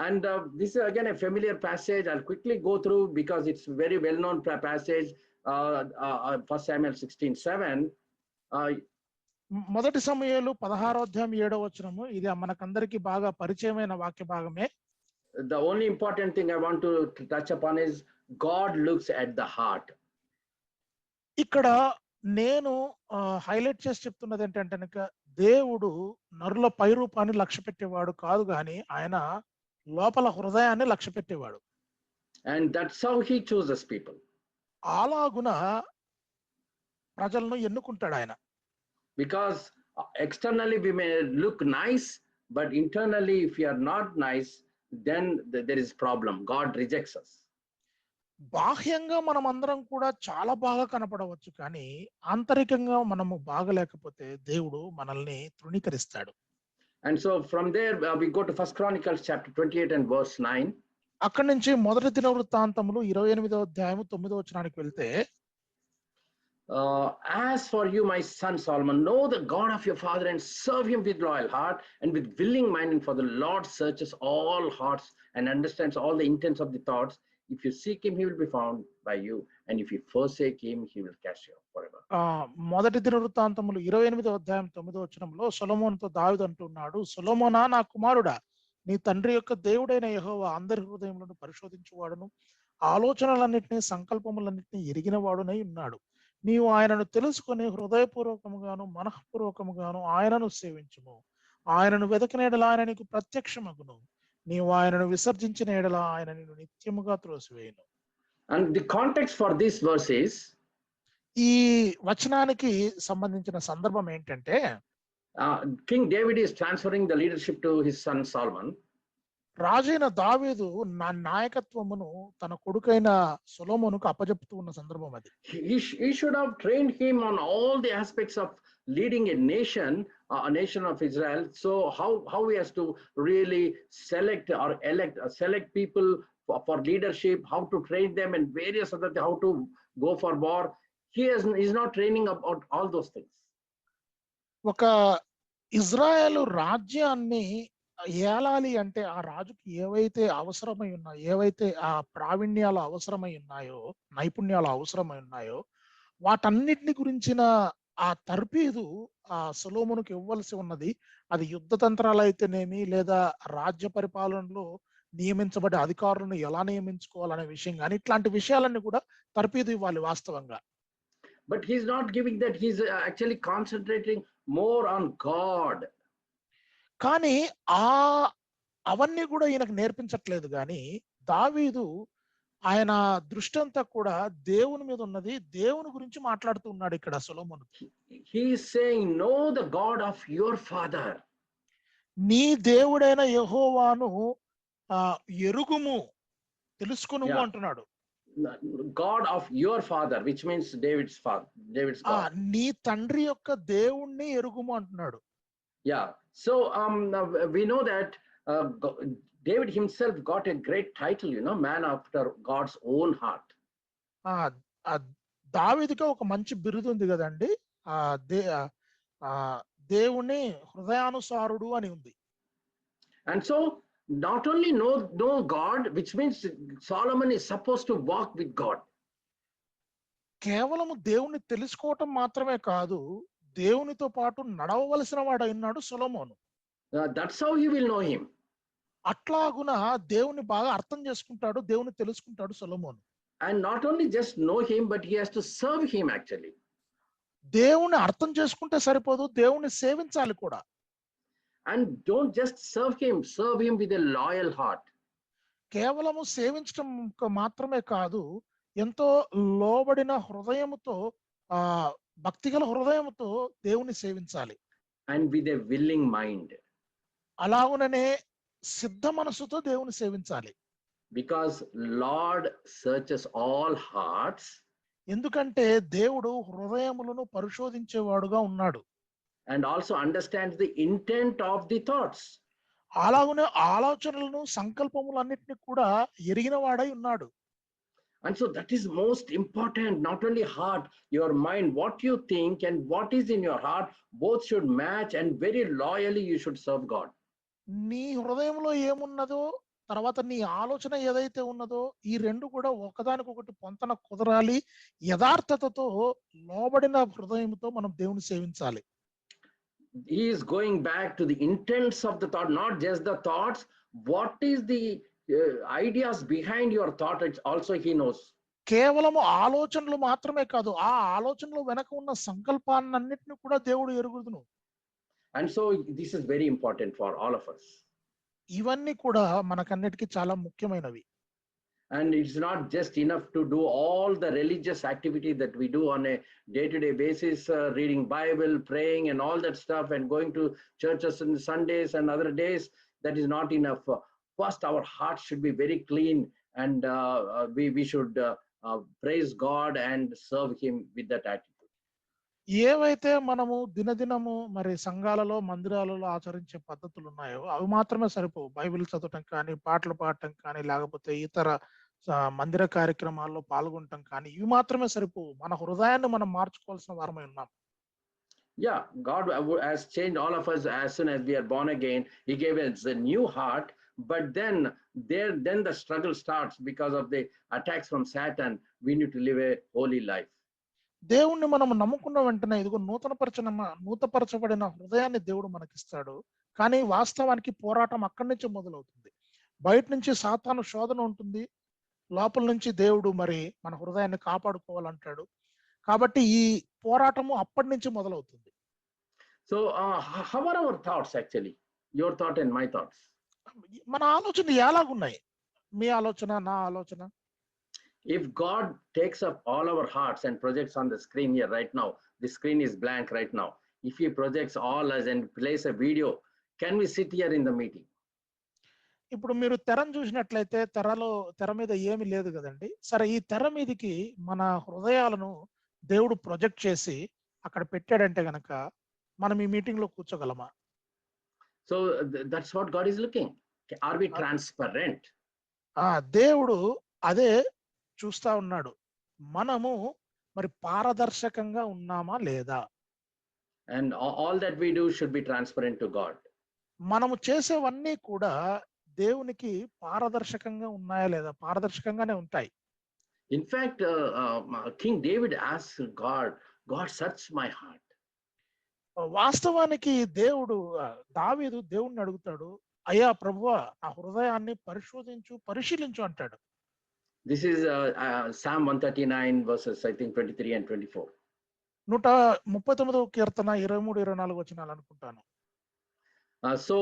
And this is again a familiar passage. I'll quickly go through because it's very well-known passage. 1 Samuel 16:7. మొదటి సమూయేలు 16వ అధ్యాయం 7వ వచనము. ఇది మనకందరికి బాగా పరిచయమైన వాక్య భాగమే. The only important thing I want to touch upon is God looks at the heart. ఇక్కడ నేను హైలైట్ చేసి చెప్తున్నది ఏంటంటే దేవుడు నరుల పై రూపాన్ని లక్ష్య పెట్టేవాడు కాదు, కానీ ఆయన లోపల హృదయాన్ని లక్ష్య పెట్టేవాడు. And that's how he chooses people. అలాగున ప్రజలను ఎన్నుకుంటాడు ఆయన. Because externally we may look nice, but internally if we are not nice, then there is problem. God rejects us. బాహ్యంగా మనం అందరం కూడా చాలా బాగా కనపడవచ్చు, కానీ ఆంతరికంగా మనము బాగలేకపోతే దేవుడు మనల్ని తృణీకరిస్తాడు. And so from there, we go to First Chronicles chapter 28 and verse 9. అక్కడి నుంచి మొదటి దినవృత్తాంతములు 28వ అధ్యాయము 9వ వచనానికి వెళ్తే, As for you, my son Solomon, know the God of your father and serve him with loyal heart and with willing mind. And for the Lord searches all hearts and understands all the intents of the thoughts. If you seek him, he will be found by you. And if you forsake him, he will cast you off forever. మొదటి దినవృత్తాంతములు 28వ అధ్యాయం 9వ వచనంలో సొలొమోనుతో దావీదు అంటున్నాడు, సొలొమోనా నా కుమారుడా, నీ తండ్రి యొక్క దేవుడైన యెహోవా అందరి హృదయములను పరిశోధించువాడును, ఆలోచనలన్నింటినీ సంకల్పములన్నింటినీ ఎరిగిన వాడునై ఉన్నాడు. నీవు ఆయనను తెలుసుకొని హృదయపూర్వకముగాను మనఃపూర్వకముగాను ఆయనను సేవించుము. ఆయనను వెదకిన ఎడల ఆయన నీకు ప్రత్యక్షమగును. నీవు ఆయనను విసర్జించిన ఎడల ఆయన నిన్ను నిత్యముగా త్రోసివేయును. And the context for this verse is, ఈ వచనానికి సంబంధించిన సందర్భం ఏంటంటే, King David is transferring the leadership to his son Solomon. రాజైన దావీదు నాయకత్వమును తన కొడుకైన సొలొమోనుకు అప్పజెపుతూ ఉన్న సందర్భం అది. He should have trained him on all the aspects of leading a nation of Israel. So how he has to really select or select people for leadership, how to train them, and various other, how to go for war. He's not training about all those things. ఒక ఇజ్రాయేలు రాజ్యాన్ని ఏలాలి అంటే ఆ రాజుకి ఏవైతే అవసరమై ఉన్నాయో, ఏవైతే ఆ ప్రావీణ్యాలు అవసరమై ఉన్నాయో, నైపుణ్యాలు అవసరమై ఉన్నాయో, వాటన్నిటిని గురించిన ఆ తర్ఫీదు ఆ సొలొమోనుకు ఇవ్వాల్సి ఉన్నది. అది యుద్ధ తంత్రాలు అయితేనేమి, లేదా రాజ్య పరిపాలనలో నియమించబడే అధికారులను ఎలా నియమించుకోవాలనే విషయం కానీ, ఇట్లాంటి విషయాలన్నీ కూడా తర్ఫీదు ఇవ్వాలి వాస్తవంగా. But he's not giving that. He's actually concentrating more on God. కానీ అవన్నీ కూడా ఈయనకు నేర్పించట్లేదు. కానీ దావీదు ఆయన దృష్టి అంతా కూడా దేవుని మీద ఉన్నది, దేవుని గురించి మాట్లాడుతూ ఉన్నాడు ఇక్కడ సొలొమోను. He is saying, know the God of your father. నీ దేవుడైన యెహోవాను ఎరుగుము, తెలుసుకునుము అంటున్నాడు. God of your father, which means David's father, David's God. నీ తండ్రి యొక్క దేవుణ్ణి ఎరుగుము అంటున్నాడు. Yeah. So we know that David himself got a great title, man after God's own heart. దావీదుకి ఒక మంచి బిరుదు ఉంది కదండి, దేవుని హృదయానుసారుడు అని ఉంది. And so not only know God, which means Solomon is supposed to walk with God. కేవలము దేవుణ్ణి తెలుసుకోవటం మాత్రమే కాదు, దేవునితో పాటు నడవవలసిన వాడైనాడు సొలొమోను. That's how he will know him. అట్లాగున దేవుని బాగా అర్థం చేసుకుంటాడు, దేవుని తెలుసుకుంటాడు సొలొమోను. And not only just know him, but he has to serve him actually. దేవుని అర్థం చేసుకుంటే సరిపోదు, దేవుని సేవించాలి కూడా. And don't just serve him with a loyal heart. కేవలము సేవించడం మాత్రమే కాదు, ఎంతో లోబడిన హృదయముతో, భక్తిగల హృదయముతో దేవుని సేవించాలి. And with a willing mind. అలాగుననే సిద్ధ మనసుతో దేవుని సేవించాలి. Because Lord searches all hearts. ఎందుకంటే దేవుడు హృదయములను పరిశోధించేవాడుగా ఉన్నాడు. And also understands the intent of the thoughts. అలాగునే ఆలోచనలను సంకల్పములన్నిటిని కూడా ఎరిగిన వాడై ఉన్నాడు. And so that is most important. Not only heart, your mind, what you think and what is in your heart, both should match, and very loyally you should serve God. నీ హృదయంలో ఏమున్నదో, తర్వాత నీ ఆలోచన ఏదైతే ఉన్నదో, ఈ రెండు కూడా ఒకదానికొకటి పొంతన కుదరాలి. యథార్థతతో లోబడిన హృదయంతో మనం దేవుని సేవించాలి. He is going back to the intents of the thought, not just the thoughts. What is the ideas behind your thought? It's also he knows. కేవలము ఆలోచనలు మాత్రమే కాదు, ఆ ఆలోచనలు వెనక ఉన్న సంకల్పాన్నిటిని కూడా దేవుడు ఎరుగుదును. And so this is very important for all of us. ఇవన్నీ కూడా మనకన్నిటికీ చాలా ముఖ్యమైనవి. And it's not just enough to do all the religious activity that we do on a day-to-day basis, reading Bible, praying and all that stuff, and going to churches on Sundays and other days. That is not enough. First, our hearts should be very clean, and we should praise God and serve him with that attitude. ఏవైతే మనము దినదినము మరి సంఘాలలో మందిరాలలో ఆచరించే పద్ధతులు ఉన్నాయో అవి మాత్రమే సరిపోవు. బైబిల్ చదవటం కానీ, పాటలు పాడటం కానీ, లేకపోతే ఇతర మందిర కార్యక్రమాల్లో పాల్గొనటం కానీ ఇవి మాత్రమే సరిపోవు. మన హృదయాన్ని మనం మార్చుకోవాల్సిన వారమై ఉన్నాం. Yeah, God has changed all of us as soon as we are born again. He gave us a new heart, but then the struggle starts because of the attacks from Satan. We need to live a holy life. దేవుణ్ణి మనం నమ్ముకున్న వెంటనే ఇదిగో నూతపరచబడిన హృదయాన్ని దేవుడు మనకిస్తాడు. కానీ వాస్తవానికి పోరాటం అక్కడి నుంచి మొదలవుతుంది. బయట నుంచి సాతాను శోధన ఉంటుంది, లోపల నుంచి దేవుడు మరి మన హృదయాన్ని కాపాడుకోవాలంటాడు. కాబట్టి ఈ పోరాటము అప్పటి నుంచి మొదలవుతుంది. So how are our thoughts actually? Your thought and my thoughts. మన ఆలోచన ఎలాగున్నాయి? మీ ఆలోచన, నా ఆలోచన. If God takes up all our hearts and projects on the screen here right now, the screen is blank right now. If He projects all us and plays a video, can we sit here in the meeting? ఇప్పుడు మీరు తెరను చూసినట్లయితే తెర మీద ఏమీ లేదు కదండి. సరే, ఈ తెర మీదకి మన హృదయాలను దేవుడు ప్రొజెక్ట్ చేసి అక్కడ పెట్టాడంటే గనక మనం ఈ మీటింగ్ లో కూర్చోగలమా? So that's what God is looking. Are we transparent? దేవుడు అదే చూస్తా ఉన్నాడు. మనము మరి పారదర్శకంగా ఉన్నామా లేదా? And all that we do should be transparent to God. మనము చేసేవన్నీ కూడా దేవునికి పారదర్శకంగా ఉన్నాయా లేదా? పారదర్శకంగానే ఉంటాయి. In fact, King David asked God, search my heart. వాస్తవానికి దావీదు దేవుణ్ణి అడుగుతాడు, అయ్యా ప్రభువా నా హృదయాన్ని పరిశీలించు అంటాడు. This is Psalm 139 verses I think 23 and 24. 139వ కీర్తన 23-24 వచనాలు అనుకుంటాను. So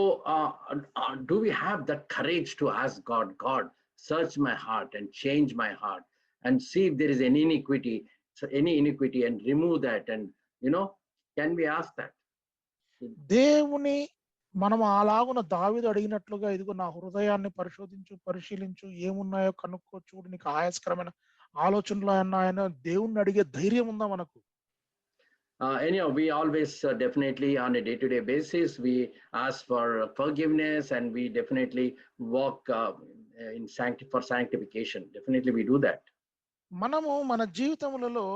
do we have the courage to ask God, search my heart and change my heart and see if there is any iniquity and remove that, and can we ask that? దేవుని మనం అలాగున దావీదు అడిగినట్లుగా ఇదిగో నా హృదయాన్ని పరిశీలించు ఏమున్నాయో కనుక్కో, చూడు నీకు ఆయాస్కరమైన ఆలోచనలు ఉన్నాయని దేవుణ్ణి అడిగే ధైర్యం ఉందా మనకు? Anyhow, we always definitely on a day-to-day basis we ask for forgiveness, and we definitely walk for sanctification. Definitely we do that. మనము మన జీవితములలో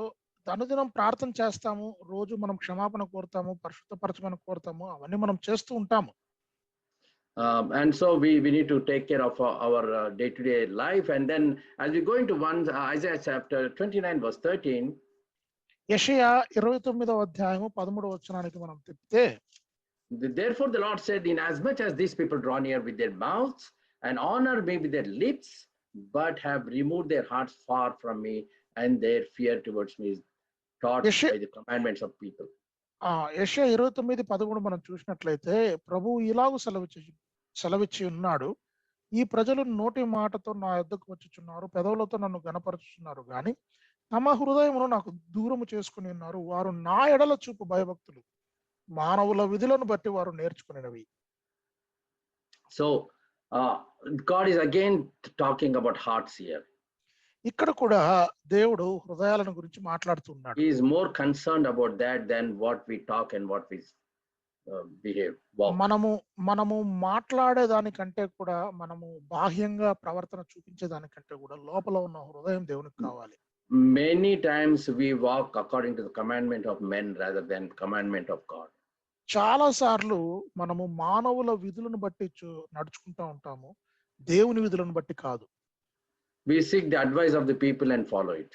అనుదినం ప్రార్థన చేస్తాము, రోజు మనం క్షమాపణ కోరుతాము, పరిశుద్ధపరచమని కోరుతాము, అవన్నీ మనం చేస్తూ ఉంటాము. And so we need to take care of our day-to-day life. And then as we go into Isaiah chapter 29 verse 13, యెషయా 29వ అధ్యాయము 13వ వచనానికి మనం తిప్పితే, therefore the Lord said, inasmuch as these people draw near with their mouths and honor me with their lips, but have removed their hearts far from me, and their fear towards me is taught by the commandments of people. యెషయా 29:13 మనం చూసినట్లయితే ప్రభువు ఇలాగూ సెలవిచ్చి ఉన్నాడు, ఈ ప్రజలు నోటి మాటతో నా యొద్దకు వచ్చుచున్నారు, పెదవులతో నన్ను గణపరుచుచున్నారు గాని తమ హృదయమును నాకు దూరము చేసుకుని ఉన్నారు. వారు నా ఎడల చూపు భయభక్తులు, మానవుల విధులను బట్టి వారు నేర్చుకునేవి. So God is again talking about hearts here. ఇక్కడ కూడా దేవుడు హృదయాలను గురించి మాట్లాడుతున్నాడు. He is more concerned about that than what we talk and what we behave. మనము మాట్లాడే దానికంటే కూడా, మనము బాహ్యంగా ప్రవర్తన చూపించే దానికంటే కూడా లోపల ఉన్న హృదయం దేవునికి కావాలి. Many times we walk according to the commandment of men rather than commandment of God. చాలా సార్లు మనము మానవుల విధులను బట్టి నడుచుకుంటూ ఉంటాము, దేవుని విధులను బట్టి కాదు. We seek the advice of the people and follow it.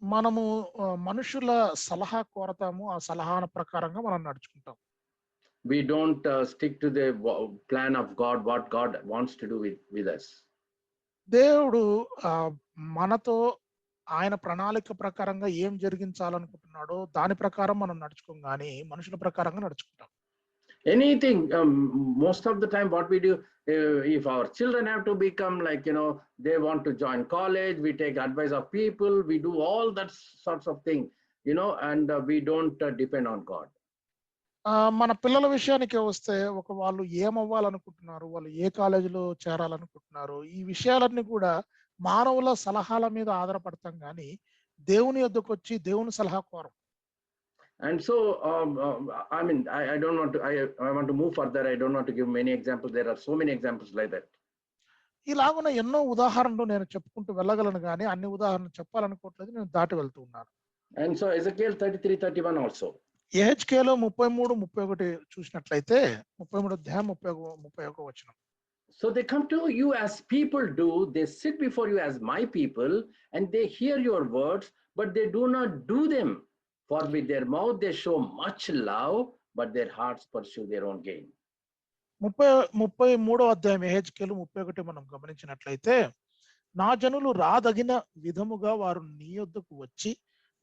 మనము మనుషుల సలహా కోరతాము, ఆ సలహా ప్రకారంగా మనం నడుచుకుంటాం. We don't stick to the plan of God, what God wants to do with us. దేవుడు మనతో ఆయన ప్రణాళిక ప్రకారంగా ఏం జరిగించాలనుకుంటున్నాడో దాని ప్రకారం మనం నడుచుకోం, కానీ మనుషుల ప్రకారంగా నడుచుకుంటాం. Anything, most of the time what we do, if our children have to become they want to join college, we take advice of people, we do all that sorts of thing, and we don't depend on God. మన పిల్లల విషయానికి వస్తే, వాళ్ళు ఏమవ్వాలనుకుంటున్నారు, వాళ్ళు ఏ కాలేజీలో చేరాలనుకుంటున్నారు, ఈ విషయాలన్నీ కూడా మానవుల సలహాల మీద ఆధారపడతాం, కానీ దేవుని యొద్దకు వచ్చి దేవుని సలహా quorum. And so, I mean, I don't want to, I want to move further. I don't want to give many examples. There are so many examples like that. ఇలాగున ఎన్నో ఉదాహరణలు నేను చెప్పుకుంటూ వెళ్ళగలను కానీ అన్ని ఉదాహరణలు చెప్పాలనుకోవట్లేదు, నేను దాటి వెళ్తూ ఉన్నాను. And so Ezekiel 33:31 also. యెహెజ్కేలు 33:31 చూసినట్లయితే 33 అధ్యాయం 31 వచనం. So they come to you as people do, they sit before you as my people, and they hear your words, but they do not do them. For with their mouth they show much love, but their hearts pursue their own gain. 33 అధ్యాయం యెహెజ్కేలు 31 మనం గమనించినట్లయితే, నా జనులు రాదగిన విధముగా వారు నీ యొద్దకు వచ్చి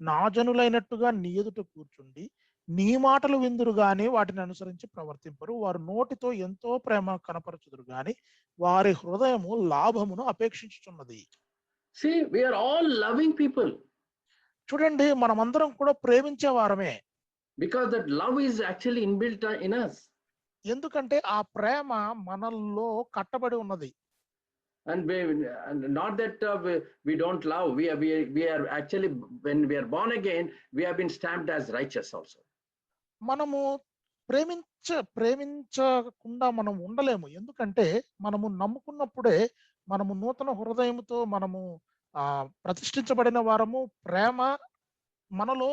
నా జనులైనట్టుగా నీ ఎదుట కూర్చుండి నీ మాటలు విందురు గాని వాటిని అనుసరించి ప్రవర్తింపరు. వారు నోటితో ఎంతో ప్రేమ కనపరచుదురు గాని వారి హృదయము లాభమును అపేక్షించుచున్నది. See, we are all loving people. చూడండి, మనమందరం కూడా ప్రేమించే వారమే. Because that love is actually inbuilt in us. ఎందుకంటే ఆ ప్రేమ మనలో కట్టబడి ఉన్నది. And not that we don't love. We are actually, when we are born again, we have been stamped as righteous also. మనము ప్రేమించకుండా మనం ఉండలేము. ఎందుకంటే మనము నమ్ముకున్నప్పుడే మనము నూతన హృదయంతో మనము ప్రతిష్ఠించబడిన వారము. ప్రేమ మనలో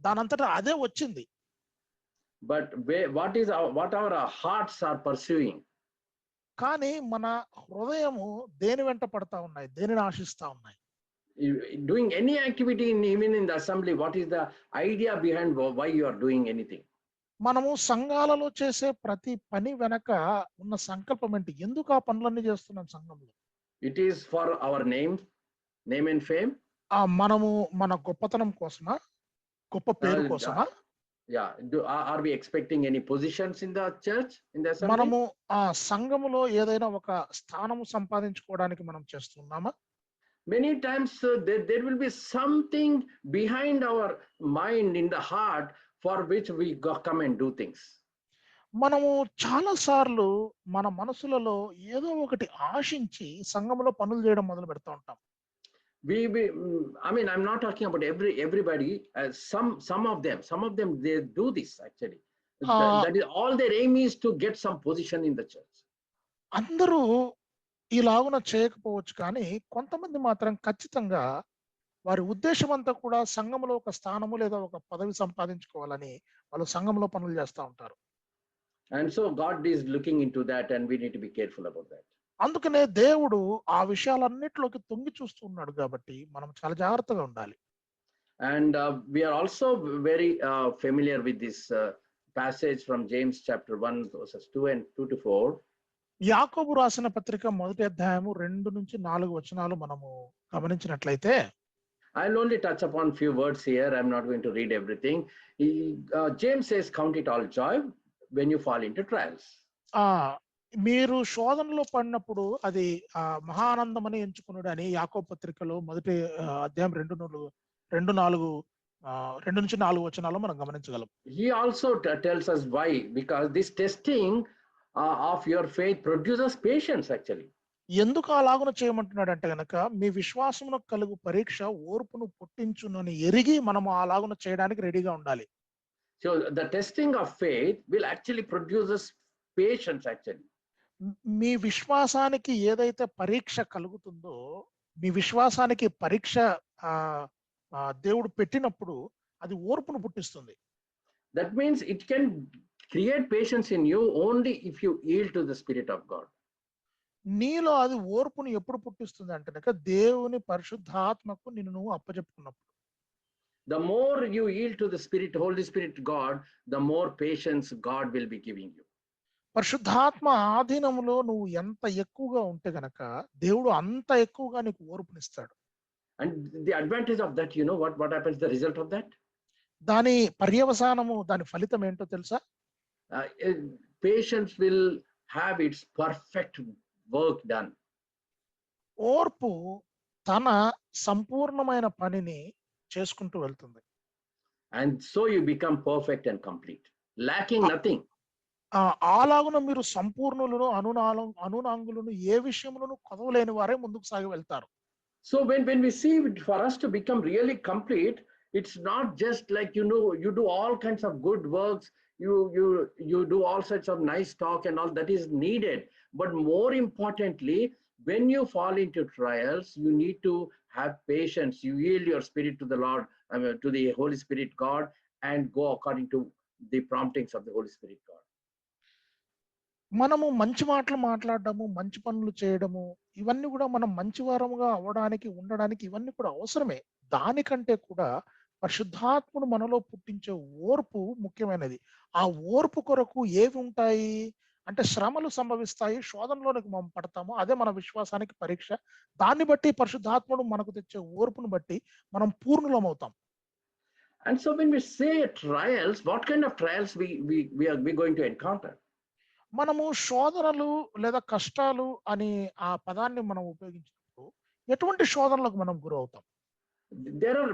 దానంతటా అదే వచ్చింది. But what our hearts are pursuing. కానీ మన హృదయము దేని వెంట పడతా ఉన్నాయి, దేనిని ఆశిస్తా ఉన్నాయి. Doing any activity even in the assembly, what is the idea behind why you are doing anything? మనము సంఘాలలో చేసే ప్రతి పని వెనక ఉన్న సంకల్పం ఏంటి? ఎందుకు ఆ పనులన్నీ చేస్తున్నాం సంఘంలో? It is for our name and fame. మనము మన గొప్పతనం కోసమా, గొప్ప పేరు కోసమా? Yeah. Are we expecting any positions in the church, in the assembly? మనము ఆ సంఘములో ఏదైనా ఒక స్థానము సంపాదించుకోవడానికి మనం చేస్తున్నామా? Many times there will be something behind our mind, in the heart, for which we come and do things. మనము చాలా సార్లు మన మనసులలో ఏదో ఒకటి ఆశించి సంఘములో పనులు చేయడం మొదలు పెడతా ఉంటాం. I mean, I'm not talking about everybody. Some of them they do this actually. That is all their aim is to get some position in the church. అందరూ ఇలాగున చేయకపోవచ్చు, కానీ కొంతమంది మాత్రం ఖచ్చితంగా వారి ఉద్దేశం అంతా కూడా సంఘంలో ఒక స్థానము లేదా ఒక పదవి సంపాదించుకోవాలని వాళ్ళు సంఘంలో పనులు చేస్తూ ఉంటారు. And so God is looking into that, and we need to be careful about that. అందుకనే దేవుడు ఆ విషయాలన్నిటిలోకి తొంగి చూస్తూ ఉన్నాడు కాబట్టి మనం చాలా జాగ్రత్తగా ఉండాలి. And we are also very familiar with this passage from James chapter 1 verses 2 to 4. యాకోబు రాసిన పత్రిక 1వ అధ్యాయము 2 నుంచి 4 వచనాలు మనము గమనించినట్లయితే, I'll only touch upon few words here. I'm not going to read everything. James says, count it all joy when you fall into trials. మీరు శోధనలో పడినప్పుడు అది మహానందం అని ఎంచుకున్నాడు అని యాకోబు పత్రికలో 1వ అధ్యాయం 2 నుంచి 4 వచనాలు మనం గమనించగలం. He also tells us why, because this testing of your faith produces patience actually. ఎందుకు అలాగున చేయమంటున్నాడు అంటే గనక మీ విశ్వాసమును కలుగు పరీక్ష ఓర్పును పుట్టించునని ఎరిగి మనము అలాగున చేయడానికి రెడీగా ఉండాలి. So the testing of faith will actually produces patience actually. మీ విశ్వాసానికి ఏదైతే పరీక్ష కలుగుతుందో, మీ విశ్వాసానికి పరీక్ష దేవుడు పెట్టినప్పుడు అది ఓర్పును పుట్టిస్తుంది. That means it can create patience in you only if you yield to the Spirit of God. నీలో అది ఓర్పును ఎప్పుడు పుట్టిస్తుంది అంటే దేవుని పరిశుద్ధాత్మకు నిన్ను నువ్వు అప్పచెప్పుకున్నప్పుడు. The more you yield to the Spirit, Holy Spirit God, the more patience God will be giving you. పరిశుద్ధాత్మ ఆధీనములో నువ్వు ఎంత ఎక్కువగా ఉంటే గనక దేవుడు అంత ఎక్కువగా నీకు ఓర్పునిస్తాడు. And the advantage of that, you know what happens, the result of that? దాని పర్యవసానము, దాని ఫలితం ఏంటో తెలుసా? Patience will have its perfect work done. ఓర్పు తన సంపూర్ణమైన పనిని చేసుకుంటూ వెళ్తుంది. And so you become perfect and complete, lacking nothing. అలాగున మీరు సంపూర్ణులను అనునాంగులను ఏ విషయంలోనూ కొదవలేని వారే ముందుకు సాగి వెళ్తారు. So when we see, for us to become really complete, It's not just like, you do all kinds of good works, you do all sorts of nice talk and all that is needed. But more importantly, when you fall into trials, you need to have patience. You yield your spirit to the Lord, to the Holy Spirit God, and go according to the promptings of the Holy Spirit God. మనము మంచి మాటలు మాట్లాడడము, మంచి పనులు చేయడము, ఇవన్నీ కూడా మనం మంచివారముగా అవ్వడానికి, ఉండడానికి ఇవన్నీ కూడా అవసరమే. దానికంటే కూడా పరిశుద్ధాత్ముడు మనలో పుట్టించే ఓర్పు ముఖ్యమైనది. ఆ ఓర్పు కొరకు ఏవి ఉంటాయి అంటే శ్రమలు సంభవిస్తాయి, శోధనలోనికి మనం పడతాము. అదే మన విశ్వాసానికి పరీక్ష. దాన్ని బట్టి పరిశుద్ధాత్ముడు మనకు తెచ్చే ఓర్పును బట్టి మనం పూర్ణులమవుతాం. And so when we say trials, what kind of trials we are going to encounter? మనము శోధనలు లేదా కష్టాలు అని ఆ పదాన్ని మనం ఉపయోగించినప్పుడు ఎటువంటి శోధనలకు మనం గురవుతాం? There are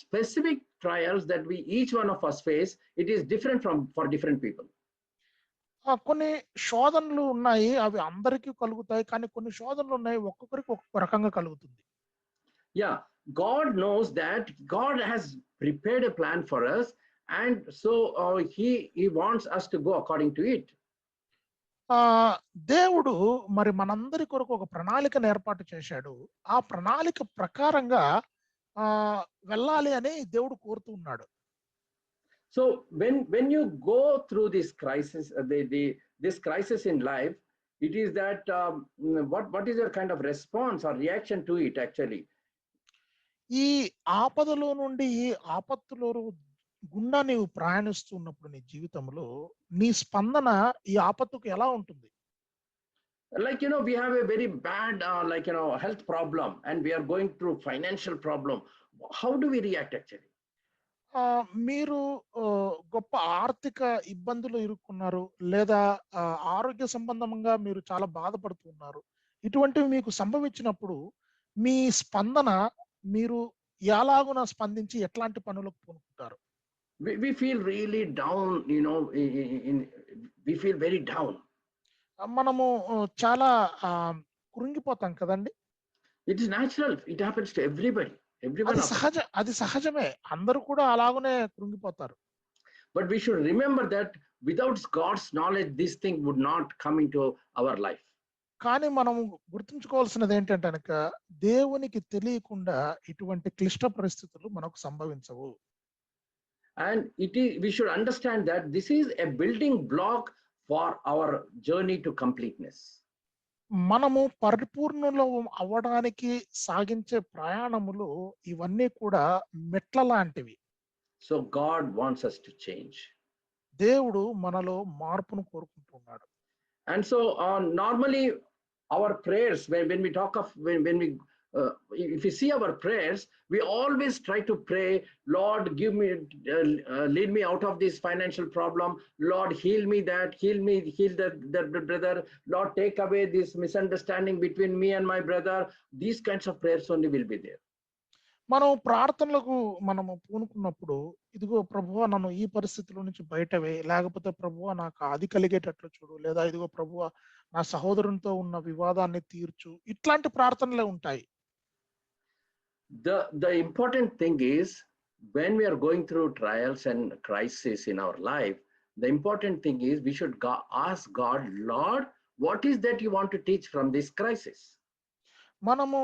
specific trials that we each one of us face. It is different for different people. కొన్ని శోధనలు ఉన్నాయి, అవి అందరికీ కలుగుతాయి. కానీ కొన్ని శోధనలు ఉన్నాయి, ఒక్కొక్కరికి ఒక్కొక్క రకంగా కలుగుతుంది. Yeah, God knows that. God has prepared a plan for us, and so he wants us to go according to it. దేవుడు మరి మనందరి కొరకు ఒక ప్రణాళికను ఏర్పాటు చేశాడు. ఆ ప్రణాళిక ప్రకారంగా వెళ్ళాలి అని దేవుడు కోరుతూ ఉన్నాడు. So when you go through this crisis, this crisis in life, it is that what is your kind of response or reaction to it actually? ఈ ఆపదలో నుండి ఆపత్తులో గుండా నీవు ప్రయాణిస్తున్నప్పుడు నీ జీవితంలో నీ స్పందన ఈ ఆపత్తుకు ఎలా ఉంటుంది? Like, we have a very bad health problem, and we are going through financial problem. How do we react actually? మీరు గొప్ప ఆర్థిక ఇబ్బందులు ఇరుక్కున్నారు, లేదా ఆరోగ్య సంబంధంగా మీరు చాలా బాధపడుతున్నారు. ఇటువంటివి మీకు సంభవించినప్పుడు మీ స్పందన, మీరు ఎలాగున స్పందించి ఎట్లాంటి పనులకు పూనుకుంటారు? We feel really down, we feel very down. మనము చాలా కృంగిపోతాం కదండి. It is natural. It happens to everybody. Everyone. అది సహజమే. అందరూ కూడా అలాగనే కృంగిపోతారు. But we should remember that without God's knowledge, this thing would not come into our life. కానీ మనం గుర్తుంచుకోవాల్సినది ఏంటంటే కనుక దేవునికి తెలియకుండా ఇటువంటి క్లిష్ట పరిస్థితులు మనకు సంభవించవు. And we should understand that this is a building block for our journey to completeness. మనము పరిపూర్ణులు అవ్వడానికి సాగించే ప్రయాణములు ఇవన్నీ కూడా మెట్ల లాంటివి. So God wants us to change. దేవుడు మనలో మార్పును కోరుకుంటున్నాడు. And so normally our prayers, when we talk of when we if you see our prayers, we always try to pray, Lord, give me lead me out of this financial problem. Lord, heal me that, heal that brother. Lord, take away this misunderstanding between me and my brother. These kinds of prayers only will be there. మనం ప్రార్థనలకు మనము పూనుకున్నప్పుడు, ఇదిగో ప్రభువా నన్ను ఈ పరిస్థితుల నుంచి బయటవే, లేకపోతే ప్రభువా నాకు అది కలిగేటట్లు చూడు, లేదా ఇదిగో ప్రభువా నా సహోదరునితో ఉన్న వివాదాన్ని తీర్చు, ఇట్లాంటి ప్రార్థనలే ఉంటాయి. The important thing is, when we are going through trials and crises in our life, the important thing is we should ask God, Lord, what is that you want to teach from this crisis? మనము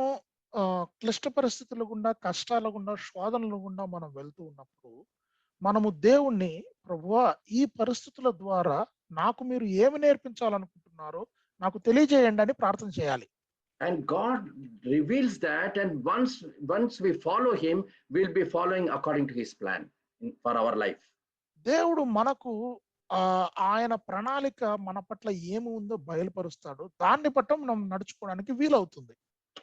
క్లిష్ట పరిస్థితుల గుండా, కష్టాల గుండా, శోధనల గుండా మనం వెళ్తూ ఉన్నప్పుడు మనము దేవుణ్ణి, ప్రభువా ఈ పరిస్థితుల ద్వారా నాకు మీరు ఏమి నేర్పించాలనుకుంటున్నారో నాకు తెలియజేయండి అని ప్రార్థన చేయాలి. And God reveals that, and once we follow him, we'll be following according to his plan for our life. దేవుడు మనకు ఆయన ప్రణాళిక మన పట్ల ఏమి ఉందో బయలుపరుస్తాడు. దాన్ని బట్టి మనం నడుచుకోవడానికి వీలవుతుంది.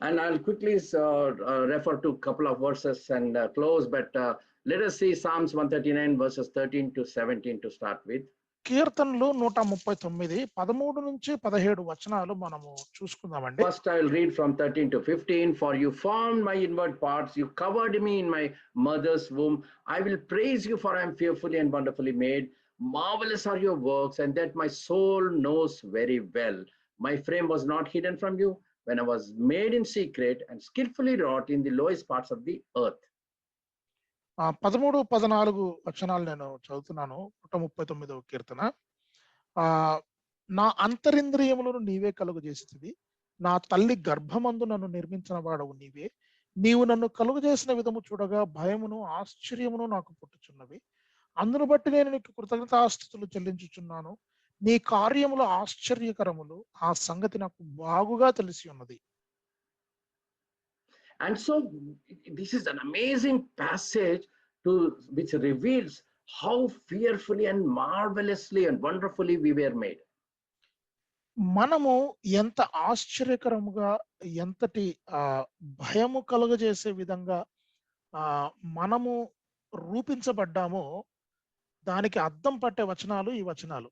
And I'll quickly refer to a couple of verses and close, but let us see Psalms 139 verses 13 to 17 to start with. కీర్తనలు 139 13 నుంచి 17 వచనాలు మనము చూసుకుందామండి. First I will read from 13 to 15. For you formed my inward parts, you covered me in my mother's womb. I will praise you, for I am fearfully and wonderfully made. Marvelous are your works, and that my soul knows very well. My frame was not hidden from you when I was made in secret and skillfully wrought in the lowest parts of the earth. 13, 14 వచనాలు నేను చదువుతున్నాను. 139వ కీర్తన. నా అంతరింద్రియములను నీవే కలుగజేసితివి, నా తల్లి గర్భమందు నన్ను నిర్మించిన వాడవు నీవే. నీవు నన్ను కలుగజేసిన విధము చూడగా భయమును ఆశ్చర్యమును నాకు పుట్టుచున్నవి. అందును బట్టి నేను నీకు కృతజ్ఞతాస్తుతులు చెల్లించుచున్నాను. నీ కార్యములు ఆశ్చర్యకరములు, ఆ సంగతి నాకు బాగుగా తెలిసి ఉన్నది. And so this is an amazing passage which reveals how fearfully and marvelously and wonderfully we were made. మనము ఎంత ఆశ్చర్యకరముగా, ఎంతటి భయము కలుగజేసే విధంగా మనము రూపించబడ్డామో దానికి అర్థం పట్టే వచనాలు ఈ వచనాలు.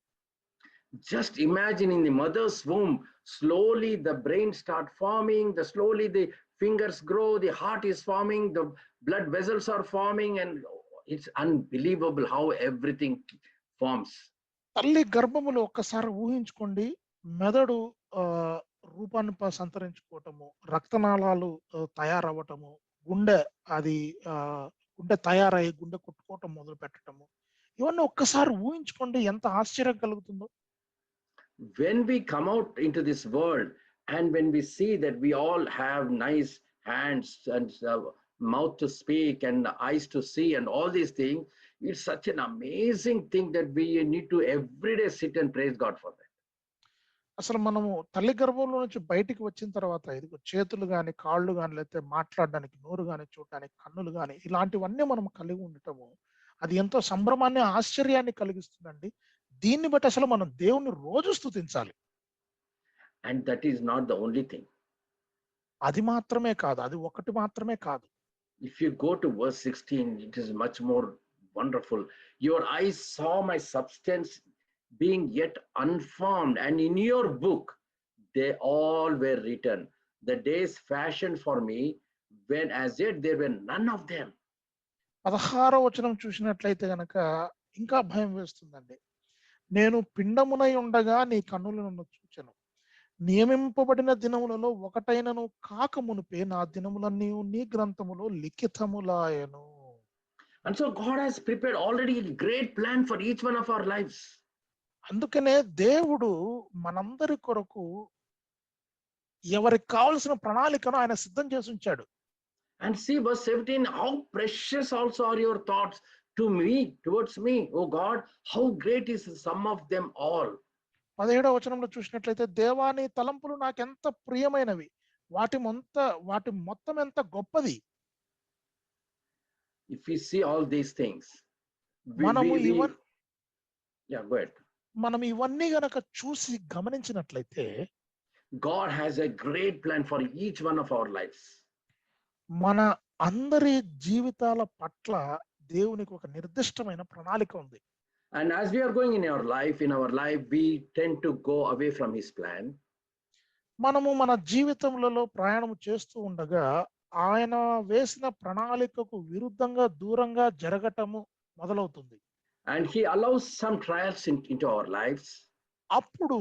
Just imagine in the mother's womb, slowly the brain start forming, slowly the fingers grow, the heart is forming, the blood vessels are forming, and it's unbelievable how everything forms. తల్లి గర్భములో ఒక్కసారి ఊహించుకోండి, మెదడు రూపాన్ని సంతరించుకోవటము, రక్తనాళాలు తయారవ్వటము, గుండె తయారై గుండె కొట్టుకోవటం మొదలు పెట్టటము, ఇవన్నీ ఒక్కసారి ఊహించుకోండి ఎంత ఆశ్చర్యం కలుగుతుందో. When we come out into this world and when we see that we all have nice hands and mouth to speak and eyes to see and all these things, it's such an amazing thing that we need to every day sit and praise God for that. అసలు మనము తల్లి గర్భంలో నుంచి బయటికి వచ్చిన తర్వాత ఇదిగో చేతులు గాని, కాళ్ళు గాని, లేకపోతే మాట్లాడడానికి నోరు గాని, చూడడానికి కన్నులు గాని, ఇలాంటివన్నీ మనం కలిగి ఉండటము అది ఎంతో సంభ్రమాన్ని, ఆశ్చర్యాన్ని కలిగిస్తుందండి. దీన్ని బట్టి అసలు మనం దేవుని రోజు స్తుతించాలి. And that is not the only thing. అది మాత్రమే కాదు, అది ఒకటి మాత్రమే కాదు. If you go to verse 16, it is much more wonderful. Your eyes saw my substance being yet unformed, and in your book they all were written, the days fashioned for me, when as yet there were none of them. 16వ వచనం చూసినట్లయితే గనక ఇంకా భయం వేస్తుందండి. నేను పిండమునై ఉండగా నీ కన్నులు నన్ను చూచెను, నియమింపబడిన దినములలో ఒకటైనను కాక మునిపే నా దినములన్నీ నీ గ్రంథములో లిఖితములాయను. And so God has prepared already a great plan for each one of our lives. అందుకనే దేవుడు మనందరి కొరకు ఎవరికి కావలసిన ప్రణాళికను ఆయన సిద్ధం చేసి ఉంచాడు. And see verse 17, how precious also are your thoughts to me, towards me, oh God, how great is the sum of them all. 17వ వచనంలో చూసినట్లయితే, దేవా నీ తలంపులు నాకెంత ప్రియమైనవి, వాటి మొత్తం ఎంత గొప్పది. If we see all these things, మనం ఇవన్నీ గనక చూసి గమనించినట్లయితే, God has a great plan for each one of our lives. మన అందరి జీవితాల పట్ల దేవునికి ఒక నిర్దిష్టమైన ప్రణాళిక ఉంది. And as we are going in our life, we tend to go away from his plan. మనము మన జీవితంలో ప్రయాణం చేస్తూ ఉండగా ఆయన వేసిన ప్రణాళికకు విరుద్ధంగా, దూరంగా జరగటము మొదలవుతుంది. And he allows some trials into our lives. అప్పుడు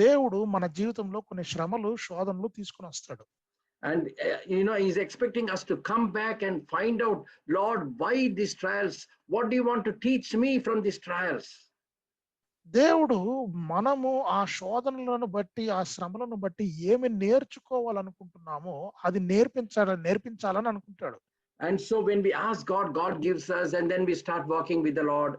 దేవుడు మన జీవితంలో కొన్ని శ్రమలు, శోధనలు తీసుకుని వస్తాడు. And he's expecting us to come back and find out, Lord, why these trials? What do you want to teach me from these trials? దేవుడు మనము ఆ శోధనలను బట్టి, ఆ శ్రమలను బట్టి ఏమి నేర్చుకోవాలనుకుంటున్నామో అది నేర్పించాలని అనుకుంటాడు. And so when we ask God, God gives us, and then we start walking with the Lord.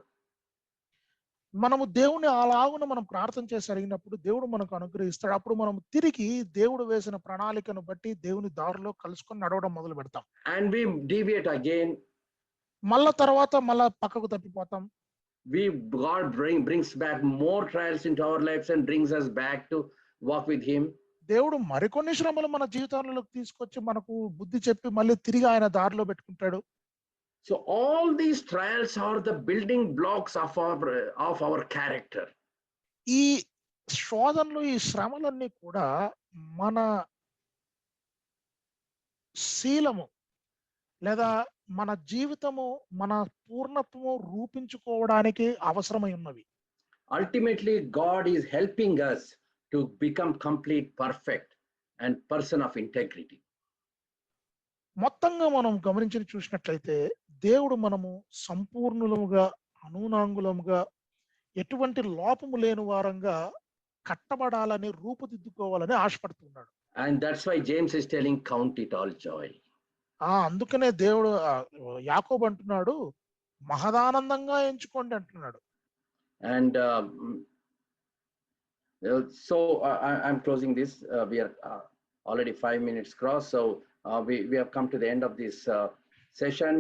మనము దేవుని అలాగున మనం ప్రార్థన చేసి అడిగినప్పుడు దేవుడు మనకు అనుగ్రహిస్తాడు. అప్పుడు మనం తిరిగి దేవుడు వేసిన ప్రణాళికను బట్టి దేవుని దారిలో కలుసుకొని నడవడం మొదలు పెడతాం. And we deviate again. మళ్ళా పక్కకు తప్పిపోతాం. God brings back more trials into our lives and brings us back to walk with him. దేవుడు మరికొన్ని శ్రమలు మన జీవితాలలోకి తీసుకొచ్చి మనకు బుద్ధి చెప్పి మళ్ళీ తిరిగి ఆయన దారిలో పెట్టుకుంటాడు. So all these trials are the building blocks of our character. ఈ శోధనలు, ఈ శ్రమలన్నీ కూడా మన శీలము లేదా మన జీవితము, మన పూర్ణత్వము రూపించుకోవడానికి అవసరమై ఉన్నవి. Ultimately, God is helping us to become complete, perfect, and person of integrity. మొత్తంగా మనం గమనించి చూసినట్లయితే దేవుడు మనము సంపూర్ణులముగా అనూనాంగులముగా ఎటువంటి లోపము లేని వారంగా కట్టబడాలని రూపుదిద్దుకోవాలని ఆశపడుతున్నాడు. And that's why James is telling, count it all joy. అందుకనే దేవుడు యాకోబు అంటున్నాడు, మహదానందంగా ఎంచుకోండి అంటున్నాడు. And so I'm closing this. We are already 5 minutes cross, so we have come to the end of this session.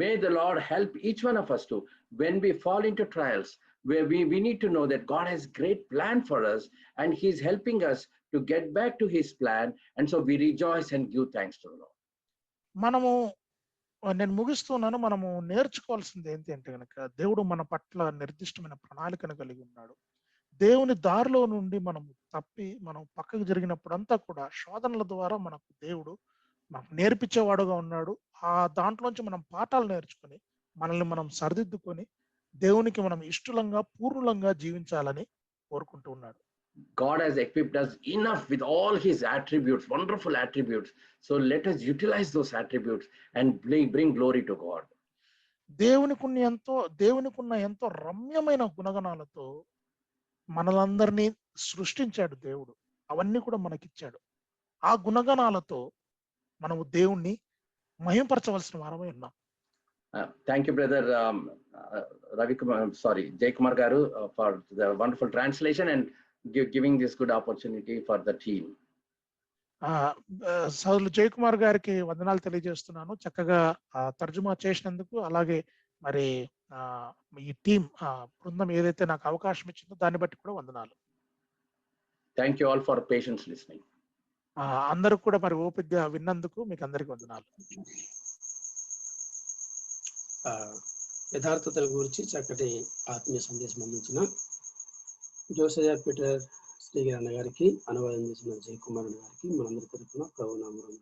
May the Lord help each one of us to, when we fall into trials, where we need to know that God has great plan for us, and He's helping us to get back to His plan, and so we rejoice and give thanks to the Lord. నేను ముగిస్తున్నాను. మనము నేర్చుకోవాల్సింది ఏంటి అంటే కనుక, దేవుడు మన పట్ల నిర్దిష్టమైన ప్రణాళికను కలిగి ఉన్నాడు. దేవుని దారిలో నుండి మనం తప్పి మనం పక్కకు జరిగినప్పుడంతా కూడా శోధనల ద్వారా మనకు దేవుడు మనకు నేర్పించేవాడుగా ఉన్నాడు. ఆ దాంట్లోంచి మనం పాఠాలు నేర్చుకొని మనల్ని మనం సరిదిద్దుకొని దేవునికి మనం ఇష్టలంగా పూర్ణులంగా జీవించాలని కోరుకుంటూ ఉన్నాడు. God has equipped us enough with all His attributes, wonderful attributes. So let us utilize those attributes and bring glory to God. దేవునికున్న ఎంతో రమ్యమైన గుణగణాలతో మనలందరినీ సృష్టించాడు దేవుడు. అవన్నీ కూడా మనకిచ్చాడు. ఆ గుణగణాలతో మనము దేవుణ్ణి మహిమపరచవలసిన వారమై ఉన్నాం. Thank you, brother Jay Kumar garu, for the wonderful translation and giving this good opportunity for the team. సోదరులు జై కుమార్ గారికి వందనాలు తెలియజేస్తున్నాను. చక్కగా తర్జుమా చేసినందుకు, అలాగే మరి ఈ టీం బృందం ఏదైతే నాకు అవకాశం ఇచ్చిందో దాన్ని బట్టి కూడా వందనాలు. Thank you all for patience listening. అందరూ కూడా మరి ఓపికగా విన్నందుకు మీకు అందరికి వందనాలు. యథార్థతల గురించి చక్కటి ఆత్మీయ సందేశం అందించిన జోసయ్య పీటర్ శ్రీగిరి అన్న గారికి, అనువాదం చేసిన జయకుమార్ గారికి మనందరి తరఫున ప్రభునామమున